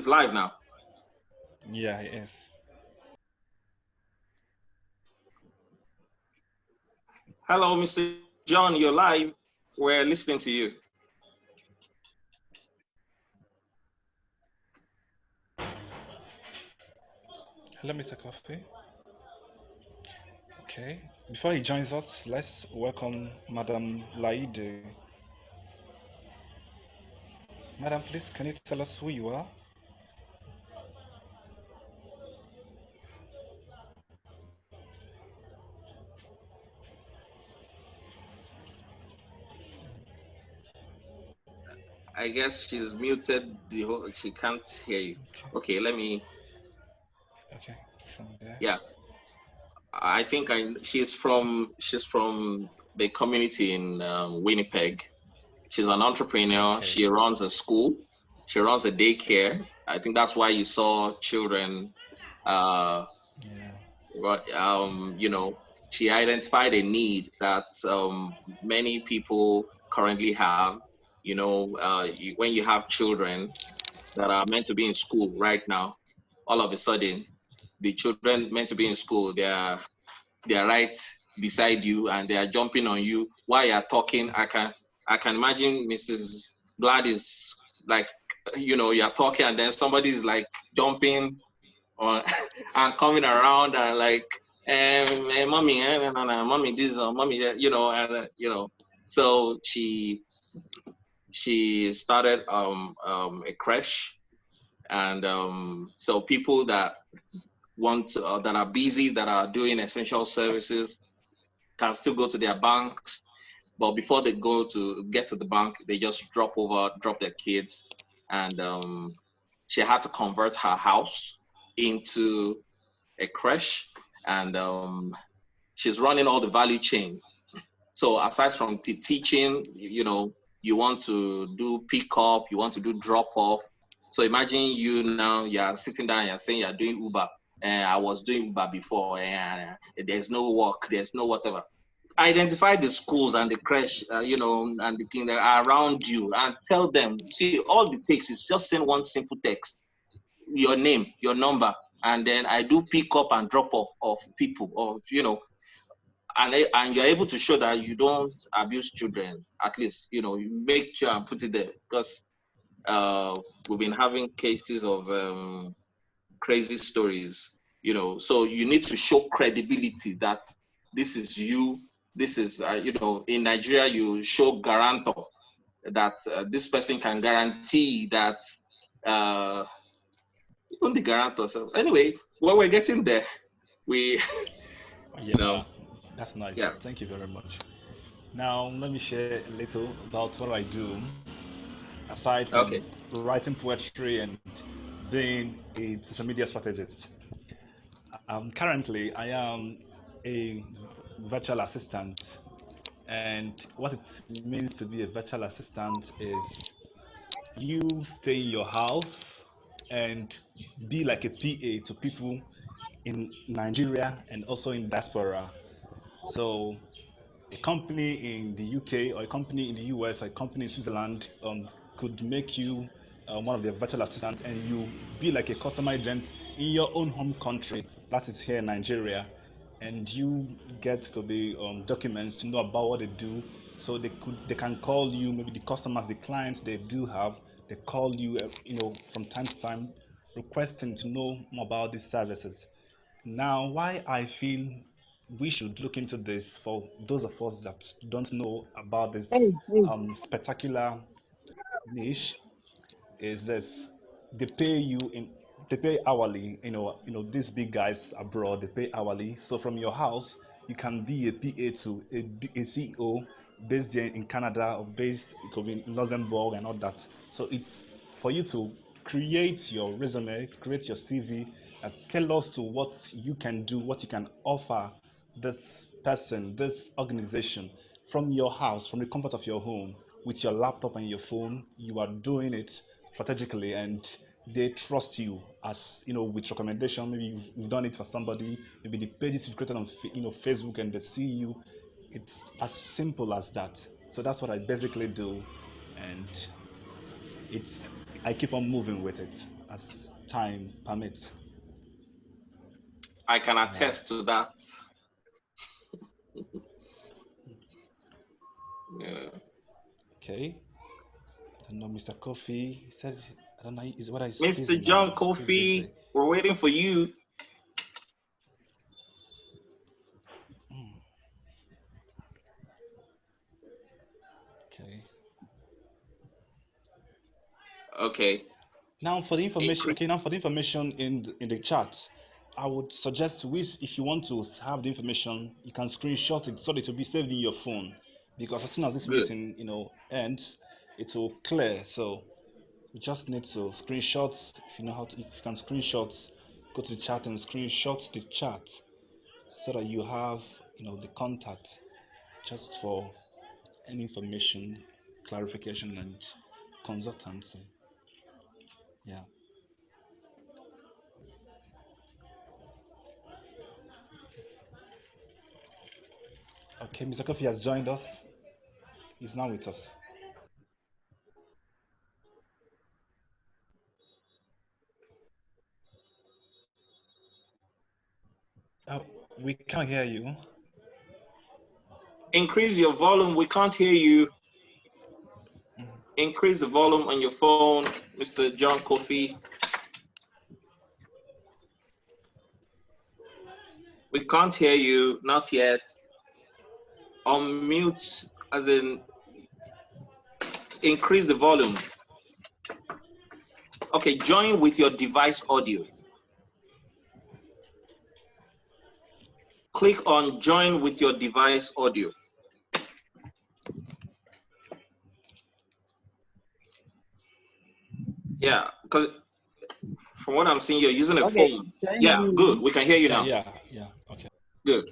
live now. Yeah, he is. Hello, Mr. John, you're live. We're listening to you. Hello, Mr. Coffee. Okay. Before he joins us, let's welcome Madam Laide. Madam, please, can you tell us who you are? I guess she's muted the whole, she can't hear you. Okay, let me. Okay, from there. Yeah. I think she's from the community in Winnipeg. She's an entrepreneur. Okay. She runs a school. She runs a daycare. I think that's why you saw children. You know, she identified a need that many people currently have. You know, when you have children that are meant to be in school right now, all of a sudden, the children meant to be in school, they're right beside you and they are jumping on you while you're talking. I can imagine Mrs. Gladys, like, you know, you're talking and then somebody's like jumping and coming around and like, mommy, mommy, this, mommy, So she started a creche, and so people that want to, that are busy, that are doing essential services, can still go to their banks, but before they get to the bank, they just drop their kids. And she had to convert her house into a creche, and she's running all the value chain. So aside from teaching, you want to do pick up, you want to do drop off. So imagine you now, you're sitting down, you're saying you're doing Uber, and I was doing Uber before, and there's no work, there's no whatever. Identify the schools and the creche, and the thing that are around you, and tell them, see, all it takes is just send one simple text, your name, your number, and then I do pick up and drop off of people, or and you're able to show that you don't abuse children. At least you make sure and put it there, because we've been having cases of crazy stories. So you need to show credibility that this is you. This is in Nigeria, you show guarantor, that this person can guarantee that even the guarantor. So anyway, well, we're getting there. We Yeah, that's nice. yeah. Thank you very much. Now, let me share a little about what I do. Aside from Okay. writing poetry and being a social media strategist, currently I am a virtual assistant. And what it means to be a virtual assistant is you stay in your house and be like a PA to people in Nigeria and also in diaspora. So a company in the UK or a company in the US or a company in Switzerland could make you one of their virtual assistants, and you be like a customer agent in your own home country, that is here in Nigeria, and you get the documents to know about what they do. So they can call you, maybe the customers, the clients they do have, they call you from time to time, requesting to know more about these services. Now, why I feel we should look into this, for those of us that don't know about this Hey, hey. spectacular niche, is this: they pay you in they pay hourly. These big guys abroad, they pay hourly. So from your house, you can be a PA to a CEO based here in Canada, or based, it could be in Luxembourg and all that. So it's for you to create your resume, create your CV, and tell us to what you can do, what you can offer this person, this organization, from your house, from the comfort of your home, with your laptop and your phone. You are doing it strategically, and they trust you, as with recommendation. Maybe you've done it for somebody, maybe the pages you've created on Facebook, and they see you. It's as simple as that. So that's what I basically do, and it's I keep on moving with it as time permits. I can Yeah. attest to that. Yeah. Okay. I don't know, Mr. Coffee. He said, I don't know, is whether he's Mr. busy now. John He's still busy. Kofi, we're waiting for you. Mm, okay. Okay. Now for the information. Incre- Okay. Now for the information in the chat, I would suggest, if you want to have the information, you can screenshot it so that it will be saved in your phone. Because as soon as this Good. meeting ends, it will clear. So you just need to screenshot. If you know how to, if you can screenshot, go to the chat and screenshot the chat, so that you have the contact, just for any information, clarification, and consultancy. Yeah. Okay, Mr. Coffee has joined us. He's now with us. Uh, we can't hear you. Increase your volume. We can't hear you. Increase the volume on your phone, Mr. John Kofi. We can't hear you, not yet. Unmute, as in increase the volume. Okay, join with your device audio. Click on join with your device audio. Yeah, because from what I'm seeing, you're using a Okay, phone. can you Yeah, hear good. me? We can hear you now. Yeah. Okay. Good.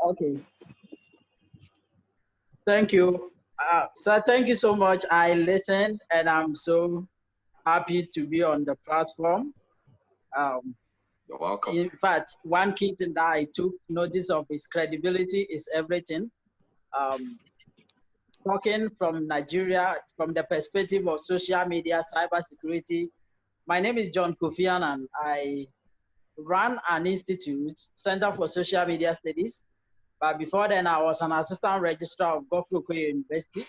Okay, thank you. So thank you so much. I listened and I'm so happy to be on the platform. Um, You're welcome. in fact, one key thing that I took notice of is credibility is everything. Um, Talking from Nigeria, from the perspective of social media, cybersecurity, my name is John Kofian and I run an institute, Center for Social Media Studies. But before then, I was an assistant registrar of Godfrey Okoye University,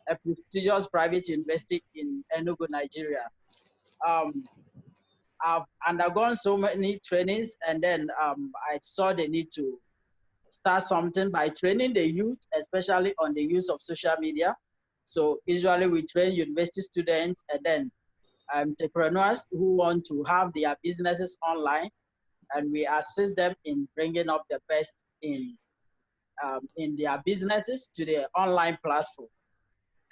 a prestigious private university in Enugu, Nigeria. I've undergone so many trainings, and then I saw the need to start something by training the youth, especially on the use of social media. So usually we train university students and then entrepreneurs who want to have their businesses online, and we assist them in bringing up the best in their businesses to the online platform.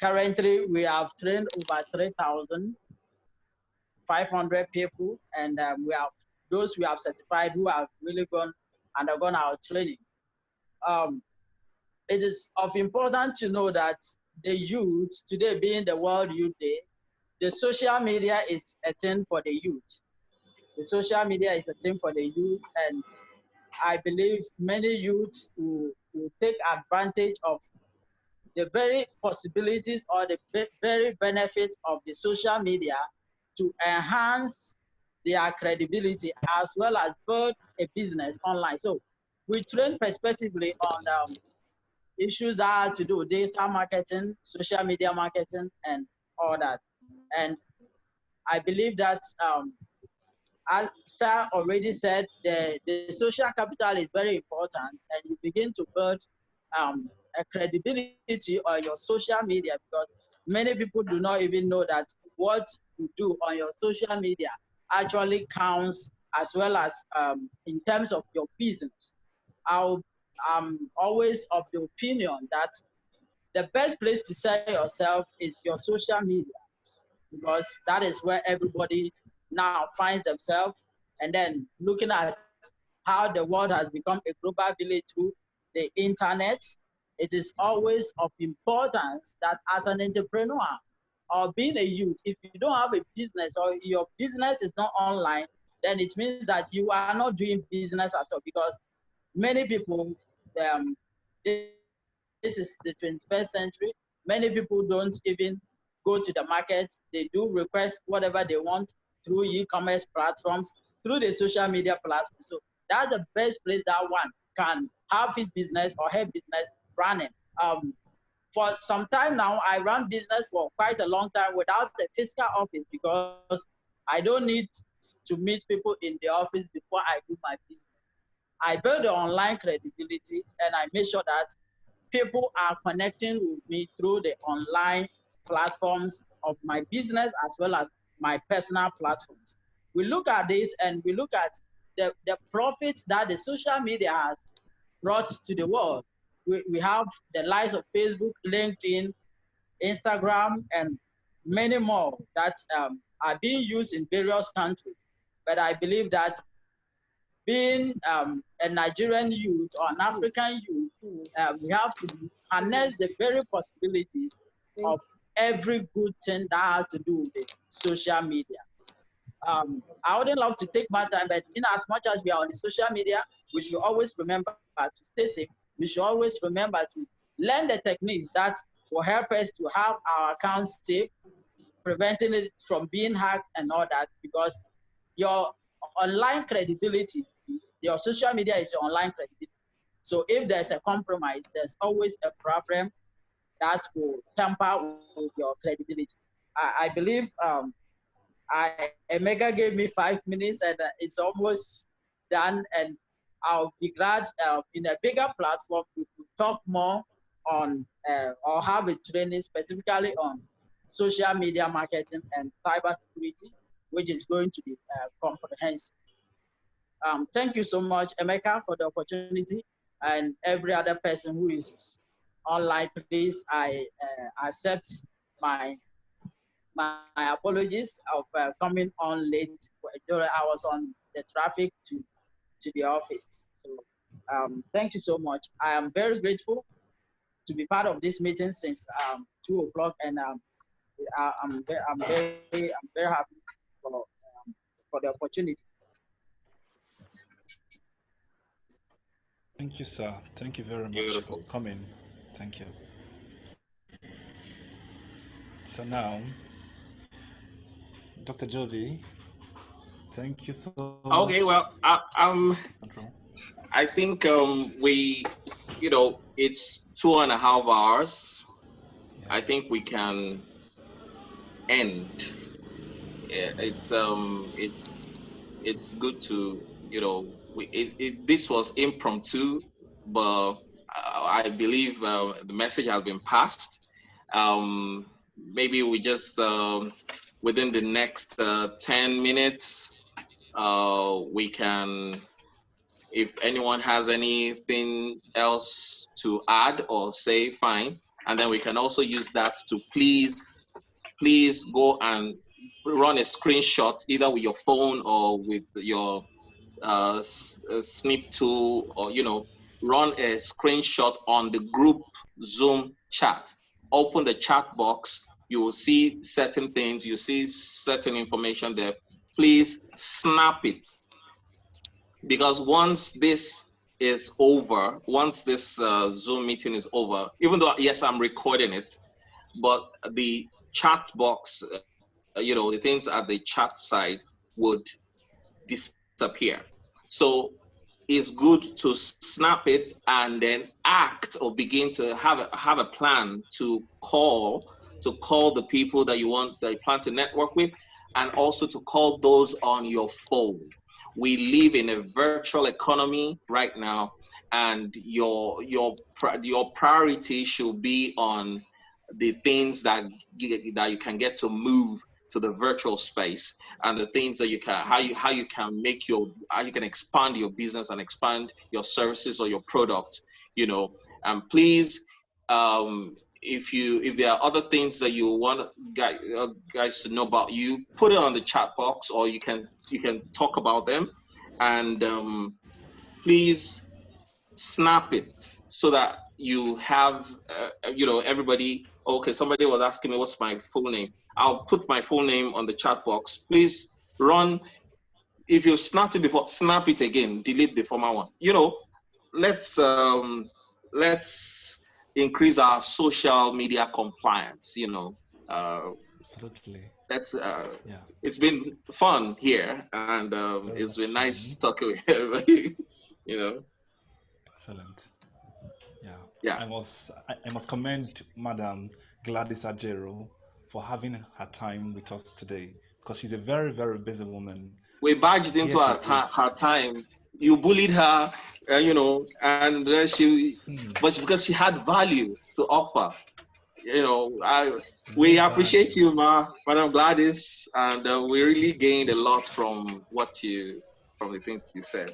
Currently, we have trained over 3,500 people, and we have those we have certified who have really undergone our training. Um, it is of importance to know that the youth, today being the World Youth Day, the social media is a thing for the youth. The social media is a thing for the youth, and I believe many youths will take advantage of the very possibilities or the very benefits of the social media to enhance their credibility as well as build a business online. So we train prospectively on issues that have to do with data marketing, social media marketing, and all that. And I believe that as Star already said, the social capital is very important, and you begin to build a credibility on your social media because many people do not even know that what you do on your social media actually counts as well as in terms of your business. I'm always of the opinion that the best place to sell yourself is your social media because that is where everybody now finds themselves. And then looking at how the world has become a global village through the internet, it is always of importance that as an entrepreneur or being a youth, if you don't have a business or your business is not online, then it means that you are not doing business at all because many people, um, this is the 21st century, many people don't even go to the market. They do request whatever they want through e-commerce platforms, through the social media platform. So that's the best place that one can have his business or her business running. For some time now, I run business for quite a long time without a physical office because I don't need to meet people in the office before I do my business. I build the online credibility and I make sure that people are connecting with me through the online platforms of my business as well as my personal platforms. We look at this and we look at the profit that the social media has brought to the world. We have the likes of Facebook, LinkedIn, Instagram, and many more that are being used in various countries. But I believe that being a Nigerian youth or an African youth, we have to harness the very possibilities of every good thing that has to do with the social media. I wouldn't love to take my time, but in as much as we are on the social media, we should always remember to stay safe. We should always remember to learn the techniques that will help us to have our accounts safe, preventing it from being hacked and all that, because your online credibility, your social media is your online credibility. So if there's a compromise, there's always a problem that will tamper with your credibility. I believe Emeka gave me 5 minutes and it's almost done. And I'll be glad in a bigger platform we could talk more on or have a training specifically on social media marketing and cybersecurity, which is going to be comprehensive. Thank you so much, Emeka, for the opportunity, and every other person who is online. Please, I accept my apologies of coming on late. I was on the traffic to the office. So thank you so much. I am very grateful to be part of this meeting since 2 o'clock, and I'm very happy for the opportunity. Thank you, sir. Thank you very much Beautiful. for coming. Thank you. So now, Dr. Jovi, thank you so much. Okay, well, I think we, it's 2.5 hours. Yeah. I think we can end. It's good to, this was impromptu, but I believe the message has been passed. Maybe we just within the next 10 minutes, we can, if anyone has anything else to add or say, fine. And then we can also use that to please go and run a screenshot either with your phone or with your snip tool, or run a screenshot on the group Zoom chat. Open the chat box, you will see certain things, you see certain information there. Please snap it, because once this is over, once this Zoom meeting is over, even though yes, I'm recording it, but the chat box, the things at the chat side would disappear. So it's good to snap it and then act or begin to have a plan to call the people that you plan to network with, and also to call those on your phone. We live in a virtual economy right now, and your priority should be on the things that you can get to move to the virtual space, and the things that you can, how you can expand your business and expand your services or your product, and please, if there are other things that you want guys to know about, you put it on the chat box, or you can talk about them, and please snap it so that you have everybody. Okay, somebody was asking me what's my full name. I'll put my full name on the chat box. Please run. If you snapped it before, snap it again, delete the former one. Let's increase our social media compliance. Absolutely. Let's Yeah. It's been fun here, and it's been nice talking with everybody. Excellent. Yeah. I must commend Madam Gladys Ajaero for having her time with us today, because she's a very, very busy woman. We barged into her time. You bullied her, and but because she had value to offer, we appreciate you, Madam Gladys, and we really gained a lot from the things you said.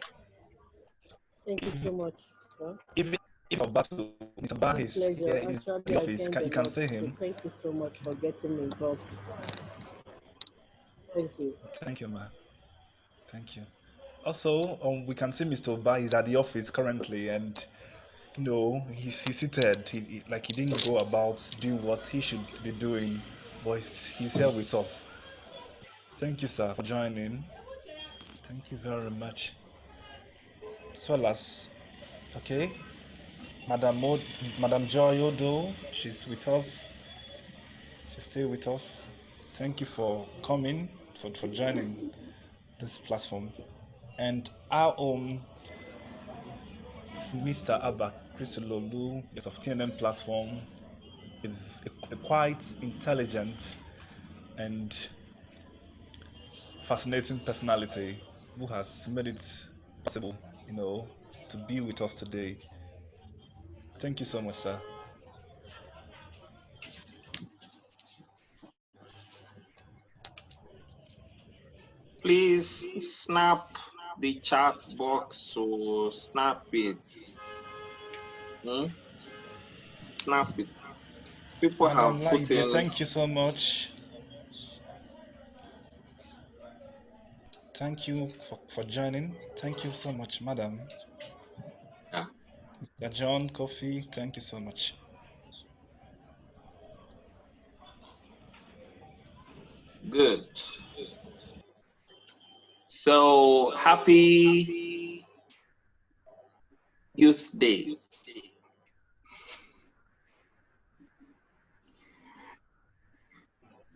Thank you so much, sir. Even if Mr. Bah is Pleasure. in Actually, the I office, gained you a can lot. see So him. thank you so much for getting me involved. Thank you. Thank you, ma. Thank you. Also, we can see Mr. Bah is at the office currently, and he's seated. He didn't go about doing what he should be doing, but he's here with us. Thank you, sir, for joining. Thank you very much. As well as, okay, Madam Joy Odo, she's with us. She's still with us. Thank you for coming, for joining this platform. And our own Mr. Abba Christololu is of TNM platform, is a quite intelligent and fascinating personality who has made it possible to be with us today. Thank you so much, sir. Please snap the chat box or snap it. Snap it. People Madam have put Laide, in. thank you so much. Thank you for joining. Thank you so much, madam. Yeah. Mr. John Coffee, thank you so much. Good. So happy Youth Day.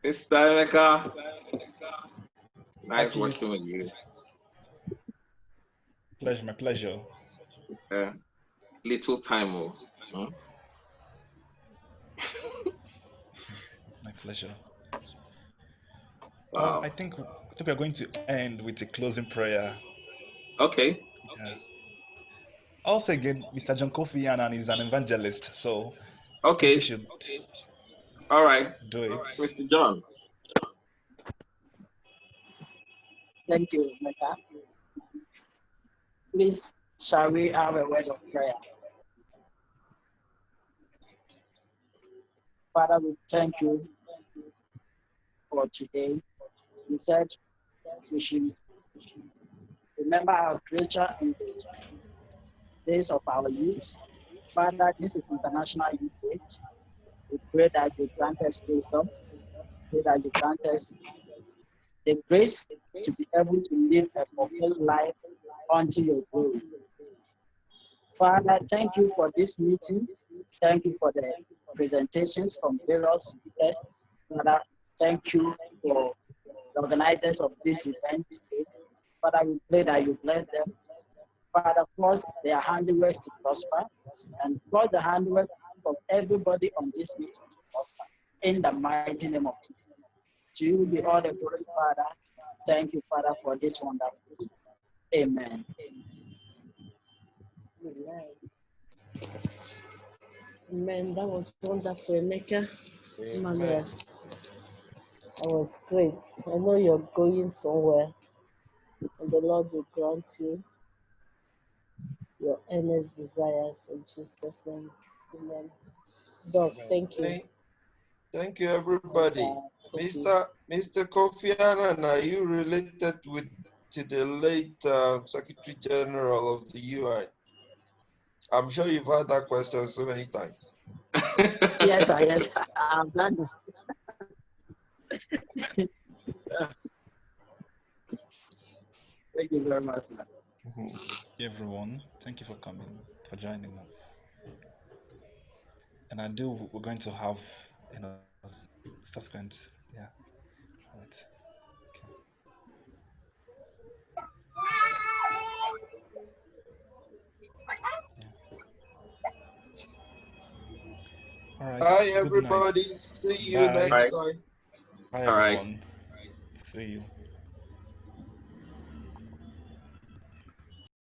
Mr. Emeka, nice Happy working Youth. with you. Pleasure, my pleasure. Little time. My pleasure. Wow. I think we're going to end with a closing prayer. Okay. Yeah. Also, again, Mr. John Kofi Annan is an evangelist, so Okay. he should. All right. Do it. Mr. John. Thank you, Mecca. Please, shall we have a word of prayer? Father, we thank you for today. You said we should remember our creature in the days of our youth. Father, this is International Youth Day. We pray that you grant us wisdom, pray that you grant us the grace to be able to live a fulfilled life unto your glory. Father, thank you for this meeting. Thank you for the presentations from various speakers. Father, thank you for the organizers of this event. Father, we pray that you bless them. Father, cause their handiwork to prosper and cause the handiwork of everybody on this meeting to prosper. In the mighty name of Jesus. To you be all the glory, Father. Thank you, Father, for this wonderful. Amen. Amen. Amen. That was wonderful, Emeka. Emmanuel. That was great. I know you're going somewhere, and the Lord will grant you your earnest desires in Jesus' name. Amen. Doc, thank you. Thank you, everybody. Mr. Kofi Annan, are you related to the late Secretary General of the UN? I'm sure you've heard that question so many times. Yes, I've done it. Thank you very much. Everyone, thank you for coming, for joining us. And I do, we're going to have, subsequent, yeah. Right. Okay. Yeah. All right. Bye, Good night. everybody. See you Bye. next time. Bye, All right. everyone. See you.